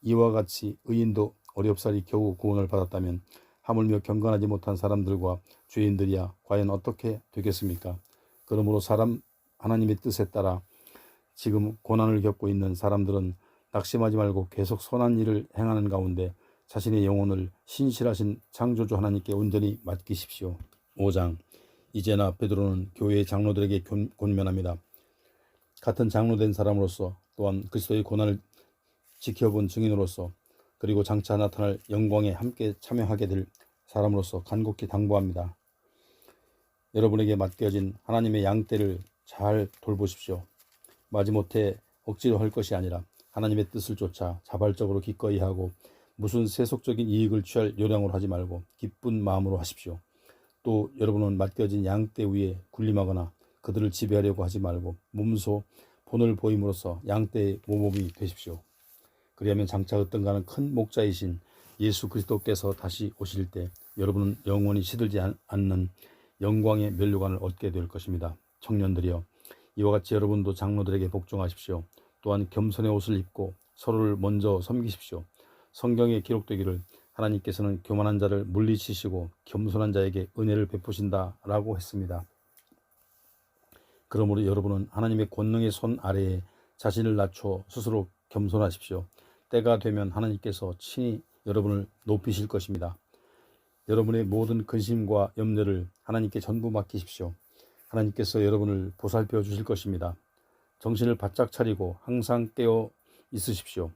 이와 같이 의인도 어렵사리 겨우 구원을 받았다면 하물며 경건하지 못한 사람들과 죄인들이야 과연 어떻게 되겠습니까? 그러므로 하나님의 뜻에 따라 지금 고난을 겪고 있는 사람들은 낙심하지 말고 계속 선한 일을 행하는 가운데 자신의 영혼을 신실하신 창조주 하나님께 온전히 맡기십시오. 5장. 이제나 베드로는 교회의 장로들에게 권면합니다. 같은 장로된 사람으로서 또한 그리스도의 고난을 지켜본 증인으로서 그리고 장차 나타날 영광에 함께 참여하게 될 사람으로서 간곡히 당부합니다. 여러분에게 맡겨진 하나님의 양떼를 잘 돌보십시오. 마지못해 억지로 할 것이 아니라 하나님의 뜻을 쫓아 자발적으로 기꺼이 하고 무슨 세속적인 이익을 취할 요량으로 하지 말고 기쁜 마음으로 하십시오. 또 여러분은 맡겨진 양떼 위에 군림하거나 그들을 지배하려고 하지 말고 몸소 본을 보임으로써 양떼의 모범이 되십시오. 그리하면 장차 어떤가는 큰 목자이신 예수 그리스도께서 다시 오실 때 여러분은 영원히 시들지 않는 영광의 면류관을 얻게 될 것입니다. 청년들이여, 이와 같이 여러분도 장로들에게 복종하십시오. 또한 겸손의 옷을 입고 서로를 먼저 섬기십시오. 성경에 기록되기를 하나님께서는 교만한 자를 물리치시고 겸손한 자에게 은혜를 베푸신다라고 했습니다. 그러므로 여러분은 하나님의 권능의 손 아래에 자신을 낮춰 스스로 겸손하십시오. 때가 되면 하나님께서 친히 여러분을 높이실 것입니다. 여러분의 모든 근심과 염려를 하나님께 전부 맡기십시오. 하나님께서 여러분을 보살펴 주실 것입니다. 정신을 바짝 차리고 항상 깨어 있으십시오.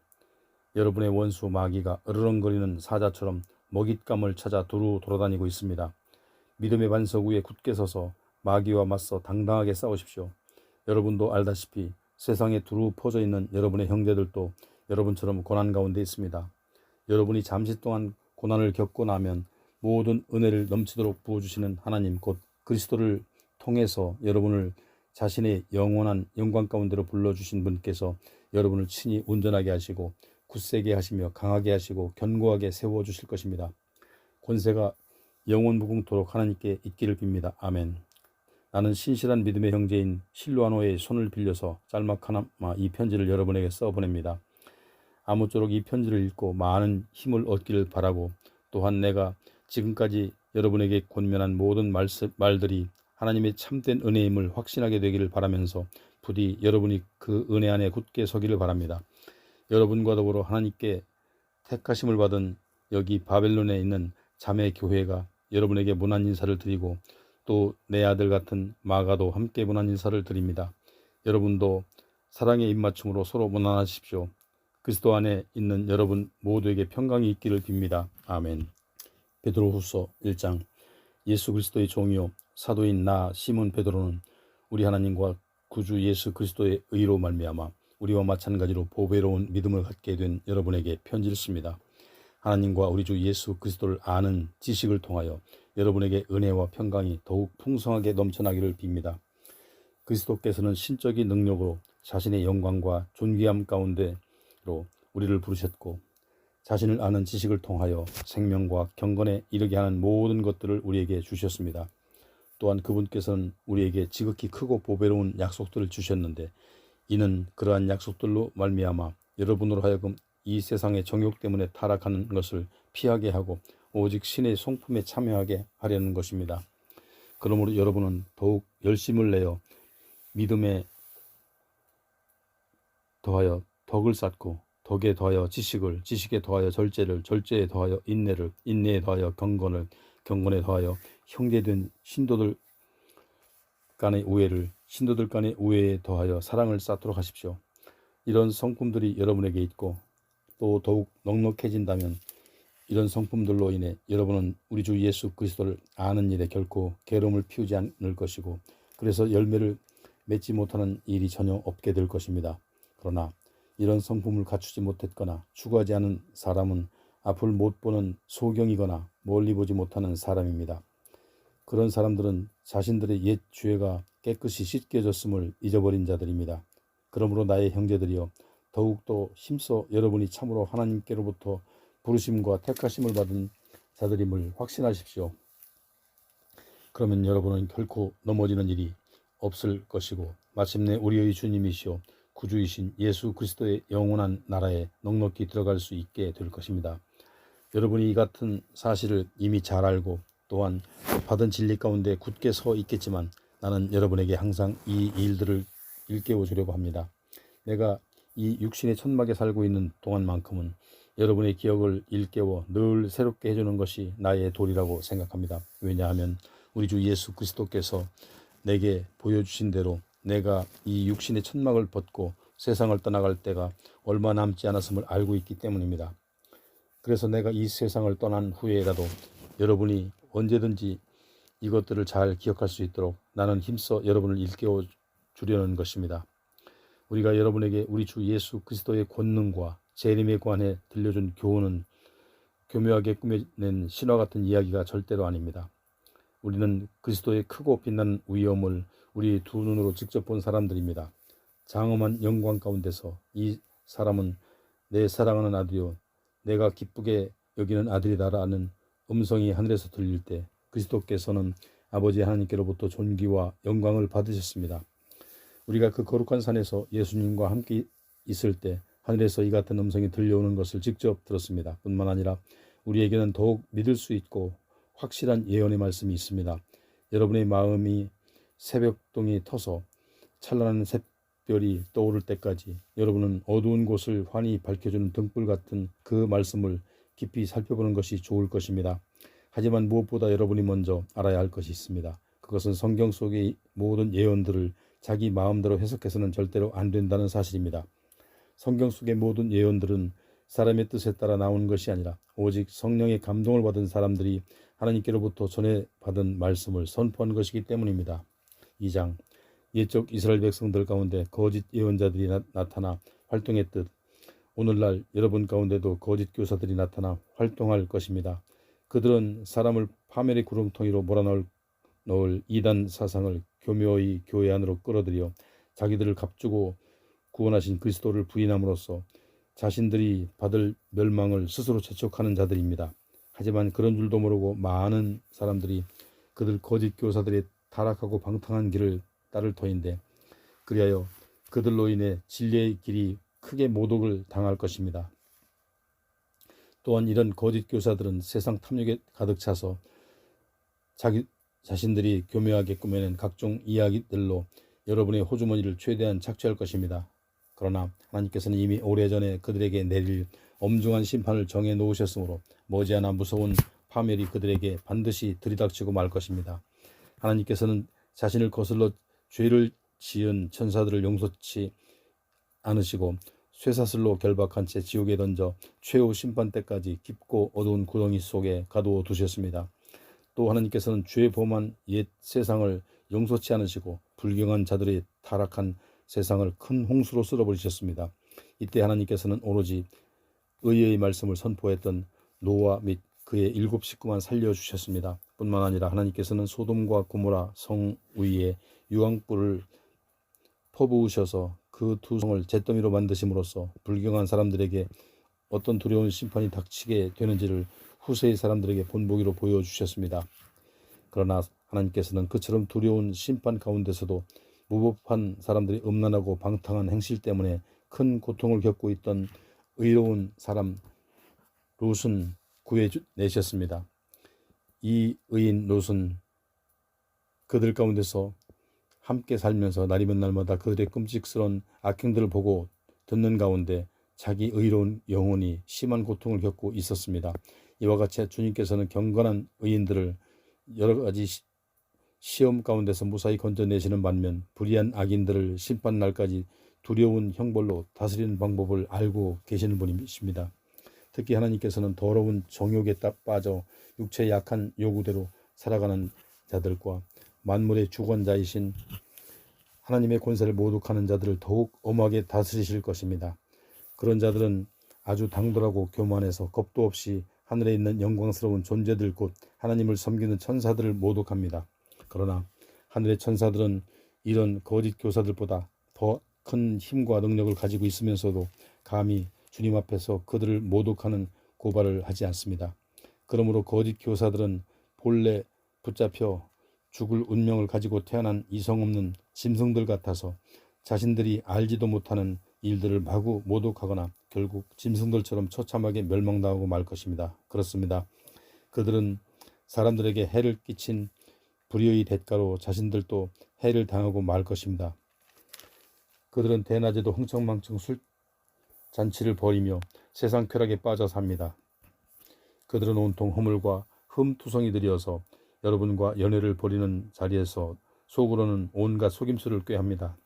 여러분의 원수 마귀가 으르렁거리는 사자처럼 먹잇감을 찾아 두루 돌아다니고 있습니다. 믿음의 반석 위에 굳게 서서 마귀와 맞서 당당하게 싸우십시오. 여러분도 알다시피 세상에 두루 퍼져 있는 여러분의 형제들도 여러분처럼 고난 가운데 있습니다. 여러분이 잠시 동안 고난을 겪고 나면 모든 은혜를 넘치도록 부어주시는 하나님 곧 그리스도를 통해서 여러분을 자신의 영원한 영광 가운데로 불러주신 분께서 여러분을 친히 온전하게 하시고 굳세게 하시며 강하게 하시고 견고하게 세워주실 것입니다. 권세가 영원 무궁토록 하나님께 있기를 빕니다. 아멘. 나는 신실한 믿음의 형제인 실로아노의 손을 빌려서 짤막하나마 이 편지를 여러분에게 써보냅니다. 아무쪼록 이 편지를 읽고 많은 힘을 얻기를 바라고, 또한 내가 지금까지 여러분에게 권면한 모든 말들이 하나님의 참된 은혜임을 확신하게 되기를 바라면서 부디 여러분이 그 은혜 안에 굳게 서기를 바랍니다. 여러분과 더불어 하나님께 택하심을 받은 여기 바벨론에 있는 자매 교회가 여러분에게 문안 인사를 드리고, 또 내 아들 같은 마가도 함께 문안 인사를 드립니다. 여러분도 사랑의 입맞춤으로 서로 문안하십시오. 그리스도 안에 있는 여러분 모두에게 평강이 있기를 빕니다. 아멘. 베드로후서 1장. 예수 그리스도의 종이요 사도인 나 시몬 베드로는 우리 하나님과 구주 예수 그리스도의 의로 말미암아 우리와 마찬가지로 보배로운 믿음을 갖게 된 여러분에게 편지를 씁니다. 하나님과 우리 주 예수 그리스도를 아는 지식을 통하여 여러분에게 은혜와 평강이 더욱 풍성하게 넘쳐나기를 빕니다. 그리스도께서는 신적인 능력으로 자신의 영광과 존귀함 가운데로 우리를 부르셨고, 자신을 아는 지식을 통하여 생명과 경건에 이르게 하는 모든 것들을 우리에게 주셨습니다. 또한 그분께서는 우리에게 지극히 크고 보배로운 약속들을 주셨는데, 이는 그러한 약속들로 말미암아 여러분으로 하여금 이 세상의 정욕 때문에 타락하는 것을 피하게 하고 오직 신의 성품에 참여하게 하려는 것입니다. 그러므로 여러분은 더욱 열심을 내어 믿음에 더하여 덕을 쌓고, 덕에 더하여 지식을, 지식에 더하여 절제를, 절제에 더하여 인내를, 인내에 더하여 경건을, 경건에 더하여 형제된 신도들 간의 우애를, 신도들 간의 우애에 더하여 사랑을 쌓도록 하십시오. 이런 성품들이 여러분에게 있고 또 더욱 넉넉해진다면 이런 성품들로 인해 여러분은 우리 주 예수 그리스도를 아는 일에 결코 게으름을 피우지 않을 것이고, 그래서 열매를 맺지 못하는 일이 전혀 없게 될 것입니다. 그러나 이런 성품을 갖추지 못했거나 추구하지 않은 사람은 앞을 못 보는 소경이거나 멀리 보지 못하는 사람입니다. 그런 사람들은 자신들의 옛 죄가 깨끗이 씻겨졌음을 잊어버린 자들입니다. 그러므로 나의 형제들이여, 더욱더 힘써 여러분이 참으로 하나님께로부터 부르심과 택하심을 받은 자들임을 확신하십시오. 그러면 여러분은 결코 넘어지는 일이 없을 것이고, 마침내 우리의 주님이시오 구주이신 예수 그리스도의 영원한 나라에 넉넉히 들어갈 수 있게 될 것입니다. 여러분이 이 같은 사실을 이미 잘 알고 또한 받은 진리 가운데 굳게 서 있겠지만, 나는 여러분에게 항상 이 일들을 일깨워 주려고 합니다. 내가 이 육신의 천막에 살고 있는 동안만큼은 여러분의 기억을 일깨워 늘 새롭게 해주는 것이 나의 도리라고 생각합니다. 왜냐하면 우리 주 예수 그리스도께서 내게 보여주신 대로 내가 이 육신의 천막을 벗고 세상을 떠나갈 때가 얼마 남지 않았음을 알고 있기 때문입니다. 그래서 내가 이 세상을 떠난 후에라도 여러분이 언제든지 이것들을 잘 기억할 수 있도록 나는 힘써 여러분을 일깨워 주려는 것입니다. 우리가 여러분에게 우리 주 예수 그리스도의 권능과 재림에 관해 들려준 교훈은 교묘하게 꾸며낸 신화 같은 이야기가 절대로 아닙니다. 우리는 그리스도의 크고 빛나는 위엄을 우리 두 눈으로 직접 본 사람들입니다. 장엄한 영광 가운데서 이 사람은 내 사랑하는 아들이요 내가 기쁘게 여기는 아들이다라는 음성이 하늘에서 들릴 때 그리스도께서는 아버지 하나님께로부터 존귀와 영광을 받으셨습니다. 우리가 그 거룩한 산에서 예수님과 함께 있을 때 하늘에서 이 같은 음성이 들려오는 것을 직접 들었습니다. 뿐만 아니라 우리에게는 더욱 믿을 수 있고 확실한 예언의 말씀이 있습니다. 여러분의 마음이 새벽동이 터서 찬란한 샛별이 떠오를 때까지 여러분은 어두운 곳을 환히 밝혀주는 등불 같은 그 말씀을 깊이 살펴보는 것이 좋을 것입니다. 하지만 무엇보다 여러분이 먼저 알아야 할 것이 있습니다. 그것은 성경 속의 모든 예언들을 자기 마음대로 해석해서는 절대로 안 된다는 사실입니다. 성경 속의 모든 예언들은 사람의 뜻에 따라 나온 것이 아니라 오직 성령의 감동을 받은 사람들이 하나님께로부터 전해받은 말씀을 선포한 것이기 때문입니다. 2장. 옛적 이스라엘 백성들 가운데 거짓 예언자들이 나타나 활동했듯 오늘날 여러분 가운데도 거짓 교사들이 나타나 활동할 것입니다. 그들은 사람을 파멸의 구렁텅이로 몰아넣을 이단 사상을 교묘히 교회 안으로 끌어들여 자기들을 값주고 구원하신 그리스도를 부인함으로써 자신들이 받을 멸망을 스스로 재촉하는 자들입니다. 하지만 그런 줄도 모르고 많은 사람들이 그들 거짓 교사들의 타락하고 방탕한 길을 따를 터인데 그리하여 그들로 인해 진리의 길이 크게 모독을 당할 것입니다. 또한 이런 거짓 교사들은 세상 탐욕에 가득 차서 자기 자신들이 교묘하게 꾸며낸 각종 이야기들로 여러분의 호주머니를 최대한 착취할 것입니다. 그러나 하나님께서는 이미 오래전에 그들에게 내릴 엄중한 심판을 정해 놓으셨으므로 머지않아 무서운 파멸이 그들에게 반드시 들이닥치고 말 것입니다. 하나님께서는 자신을 거슬러 죄를 지은 천사들을 용서치 않으시고 쇠사슬로 결박한 채 지옥에 던져 최후 심판 때까지 깊고 어두운 구덩이 속에 가두어 두셨습니다. 또 하나님께서는 죄 범한 옛 세상을 용서치 않으시고 불경한 자들의 타락한 세상을 큰 홍수로 쓸어버리셨습니다. 이때 하나님께서는 오로지 의의 말씀을 선포했던 노아 및 그의 7 식구만 살려주셨습니다. 뿐만 아니라 하나님께서는 소돔과 고모라 성 위에 유황불을 퍼부으셔서 그 두 성을 잿더미로 만드심으로써 불경한 사람들에게 어떤 두려운 심판이 닥치게 되는지를 후세의 사람들에게 본보기로 보여주셨습니다. 그러나 하나님께서는 그처럼 두려운 심판 가운데서도 무법한 사람들이 음란하고 방탕한 행실 때문에 큰 고통을 겪고 있던 의로운 사람 롯은 구해내셨습니다. 이 의인 롯은 그들 가운데서 함께 살면서 날이면 날마다 그들의 끔찍스러운 악행들을 보고 듣는 가운데 자기 의로운 영혼이 심한 고통을 겪고 있었습니다. 이와 같이 주님께서는 경건한 의인들을 여러 가지 시험 가운데서 무사히 건져내시는 반면 불의한 악인들을 심판날까지 두려운 형벌로 다스리는 방법을 알고 계시는 분이십니다. 특히 하나님께서는 더러운 정욕에 빠져 육체의 약한 요구대로 살아가는 자들과 만물의 주권자이신 하나님의 권세를 모독하는 자들을 더욱 엄하게 다스리실 것입니다. 그런 자들은 아주 당돌하고 교만해서 겁도 없이 하늘에 있는 영광스러운 존재들 곧 하나님을 섬기는 천사들을 모독합니다. 그러나 하늘의 천사들은 이런 거짓 교사들보다 더 큰 힘과 능력을 가지고 있으면서도 감히 주님 앞에서 그들을 모독하는 고발을 하지 않습니다. 그러므로 거짓 교사들은 본래 붙잡혀 죽을 운명을 가지고 태어난 이성 없는 짐승들 같아서 자신들이 알지도 못하는 일들을 마구 모독하거나 결국 짐승들처럼 처참하게 멸망당하고 말 것입니다. 그렇습니다. 그들은 사람들에게 해를 끼친 불의의 대가로 자신들도 해를 당하고 말 것입니다. 그들은 대낮에도 흥청망청 술잔치를 벌이며 세상 쾌락에 빠져 삽니다. 그들은 온통 허물과 흠투성이들이어서 여러분과 연애를 벌이는 자리에서 속으로는 온갖 속임수를 꾀합니다.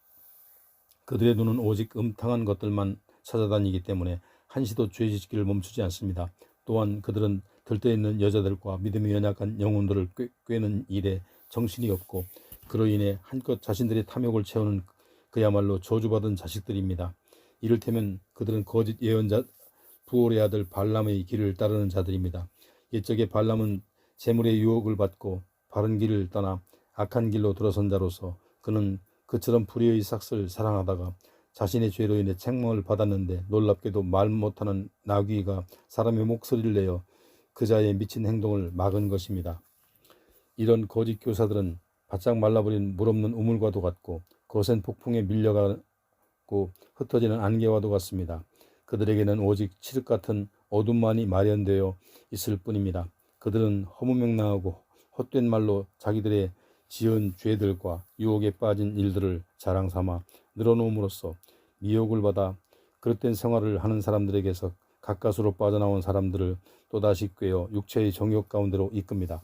그들의 눈은 오직 음탕한 것들만 찾아다니기 때문에 한시도 죄짓기를 멈추지 않습니다. 또한 그들은 들떠있는 여자들과 믿음이 연약한 영혼들을 꾀는 일에 정신이 없고 그로 인해 한껏 자신들의 탐욕을 채우는 그야말로 저주받은 자식들입니다. 이를테면 그들은 거짓 예언자 부올의 아들 발람의 길을 따르는 자들입니다. 옛적에 발람은 재물의 유혹을 받고 바른 길을 떠나 악한 길로 들어선 자로서 그는 그처럼 불의의 삭슬 사랑하다가 자신의 죄로 인해 책망을 받았는데 놀랍게도 말 못하는 나귀가 사람의 목소리를 내어 그자의 미친 행동을 막은 것입니다. 이런 거짓 교사들은 바짝 말라버린 물없는 우물과도 같고 거센 폭풍에 밀려가고 흩어지는 안개와도 같습니다. 그들에게는 오직 칠흑 같은 어둠만이 마련되어 있을 뿐입니다. 그들은 허무맹랑하고 헛된 말로 자기들의 지은 죄들과 유혹에 빠진 일들을 자랑삼아 늘어놓음으로써 미혹을 받아 그릇된 생활을 하는 사람들에게서 가까스로 빠져나온 사람들을 또다시 꿰어 육체의 정욕 가운데로 이끕니다.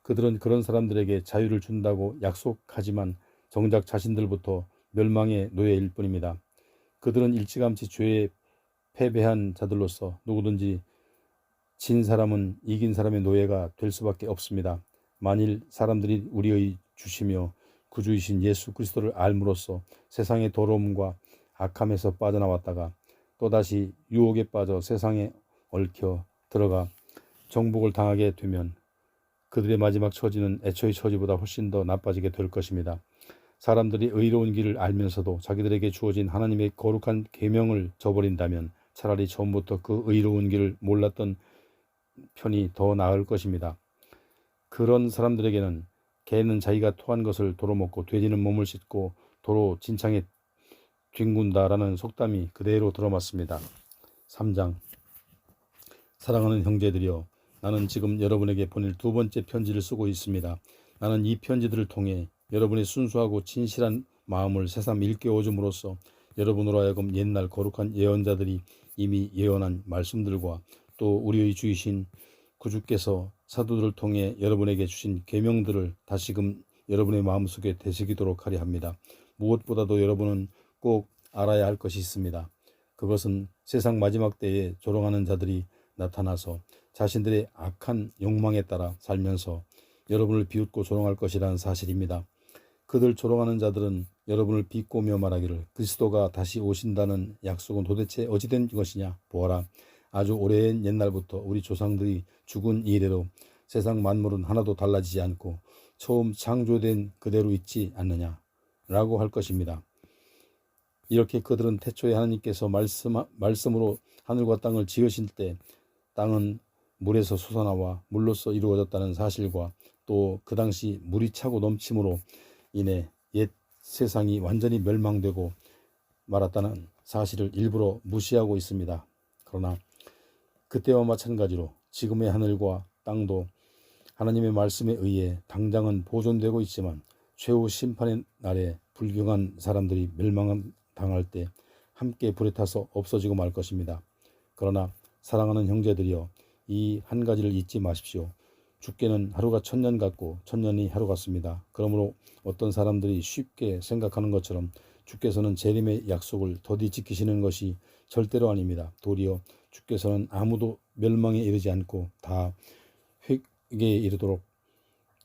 그들은 그런 사람들에게 자유를 준다고 약속하지만 정작 자신들부터 멸망의 노예일 뿐입니다. 그들은 일찌감치 죄에 패배한 자들로서 누구든지 진 사람은 이긴 사람의 노예가 될 수밖에 없습니다. 만일 사람들이 우리의 주시며 구주이신 예수 그리스도를 알므로써 세상의 더러움과 악함에서 빠져나왔다가 또다시 유혹에 빠져 세상에 얽혀 들어가 정복을 당하게 되면 그들의 마지막 처지는 애초의 처지보다 훨씬 더 나빠지게 될 것입니다. 사람들이 의로운 길을 알면서도 자기들에게 주어진 하나님의 거룩한 계명을 저버린다면 차라리 처음부터 그 의로운 길을 몰랐던 편이 더 나을 것입니다. 그런 사람들에게는 개는 자기가 토한 것을 도로 먹고 돼지는 몸을 씻고 도로 진창에 뒹군다라는 속담이 그대로 들어맞습니다. 3장. 사랑하는 형제들이여, 나는 지금 여러분에게 보낼 두 번째 편지를 쓰고 있습니다. 나는 이 편지들을 통해 여러분의 순수하고 진실한 마음을 새삼 일깨워줌으로써 여러분으로 하여금 옛날 거룩한 예언자들이 이미 예언한 말씀들과 또 우리의 주이신 구주께서 사도들을 통해 여러분에게 주신 계명들을 다시금 여러분의 마음속에 되새기도록 하려 합니다. 무엇보다도 여러분은 꼭 알아야 할 것이 있습니다. 그것은 세상 마지막 때에 조롱하는 자들이 나타나서 자신들의 악한 욕망에 따라 살면서 여러분을 비웃고 조롱할 것이라는 사실입니다. 그들 조롱하는 자들은 여러분을 비꼬며 말하기를 그리스도가 다시 오신다는 약속은 도대체 어찌된 것이냐 보아라. 아주 오랜 옛날부터 우리 조상들이 죽은 이래로 세상 만물은 하나도 달라지지 않고 처음 창조된 그대로 있지 않느냐 라고 할 것입니다. 이렇게 그들은 태초에 하나님께서 말씀으로 하늘과 땅을 지으실 때 땅은 물에서 솟아나와 물로서 이루어졌다는 사실과 또 그 당시 물이 차고 넘침으로 인해 옛 세상이 완전히 멸망되고 말았다는 사실을 일부러 무시하고 있습니다. 그러나 그때와 마찬가지로 지금의 하늘과 땅도 하나님의 말씀에 의해 당장은 보존되고 있지만 최후 심판의 날에 불경한 사람들이 멸망당할 때 함께 불에 타서 없어지고 말 것입니다. 그러나 사랑하는 형제들이여, 이 한 가지를 잊지 마십시오. 주께는 하루가 천년 같고 천년이 하루 같습니다. 그러므로 어떤 사람들이 쉽게 생각하는 것처럼 주께서는 재림의 약속을 더디 지키시는 것이 절대로 아닙니다. 도리어 주께서는 아무도 멸망에 이르지 않고 다 회개에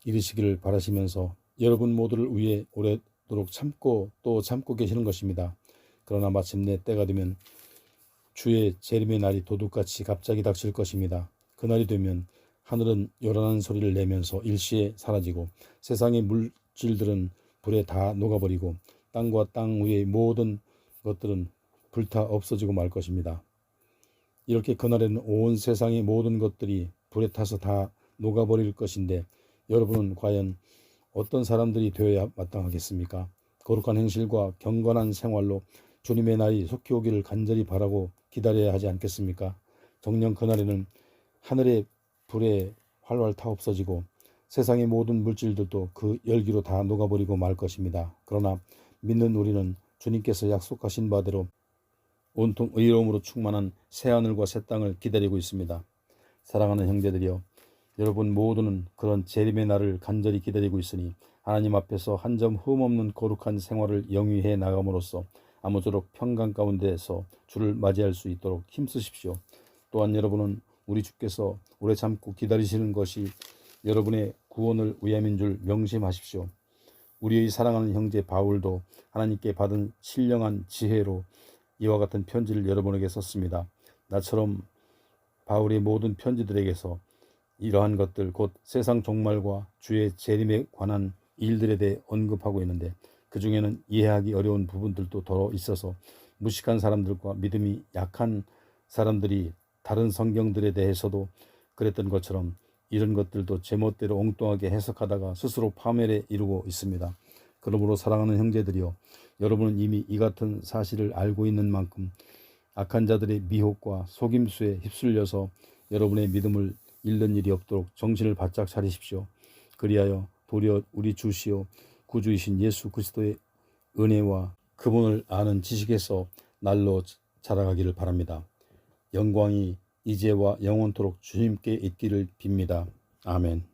이르시기를 바라시면서 여러분 모두를 위해 오래도록 참고 또 참고 계시는 것입니다. 그러나 마침내 때가 되면 주의 재림의 날이 도둑같이 갑자기 닥칠 것입니다. 그날이 되면 하늘은 요란한 소리를 내면서 일시에 사라지고 세상의 물질들은 불에 다 녹아버리고 땅과 땅 위의 모든 것들은 불타 없어지고 말 것입니다. 이렇게 그날에는 온 세상의 모든 것들이 불에 타서 다 녹아버릴 것인데 여러분은 과연 어떤 사람들이 되어야 마땅하겠습니까? 거룩한 행실과 경건한 생활로 주님의 날이 속히 오기를 간절히 바라고 기다려야 하지 않겠습니까? 정녕 그날에는 하늘의 불에 활활 타 없어지고 세상의 모든 물질들도 그 열기로 다 녹아버리고 말 것입니다. 그러나 믿는 우리는 주님께서 약속하신 바대로 온통 의로움으로 충만한 새하늘과 새 땅을 기다리고 있습니다. 사랑하는 형제들이여, 여러분 모두는 그런 재림의 날을 간절히 기다리고 있으니 하나님 앞에서 한 점 흠없는 거룩한 생활을 영위해 나감으로써 아무쪼록 평강 가운데서 주를 맞이할 수 있도록 힘쓰십시오. 또한 여러분은 우리 주께서 오래 참고 기다리시는 것이 여러분의 구원을 위함인 줄 명심하십시오. 우리의 사랑하는 형제 바울도 하나님께 받은 신령한 지혜로 이와 같은 편지를 여러분에게 썼습니다. 나처럼 바울의 모든 편지들에게서 이러한 것들 곧 세상 종말과 주의 재림에 관한 일들에 대해 언급하고 있는데 그 중에는 이해하기 어려운 부분들도 더 있어서 무식한 사람들과 믿음이 약한 사람들이 다른 성경들에 대해서도 그랬던 것처럼 이런 것들도 제멋대로 엉뚱하게 해석하다가 스스로 파멸에 이르고 있습니다. 그러므로 사랑하는 형제들이여, 여러분은 이미 이 같은 사실을 알고 있는 만큼 악한 자들의 미혹과 속임수에 휩쓸려서 여러분의 믿음을 잃는 일이 없도록 정신을 바짝 차리십시오. 그리하여 도리어 우리 주시오 구주이신 예수 그리스도의 은혜와 그분을 아는 지식에서 날로 자라가기를 바랍니다. 영광이 이제와 영원토록 주님께 있기를 빕니다. 아멘.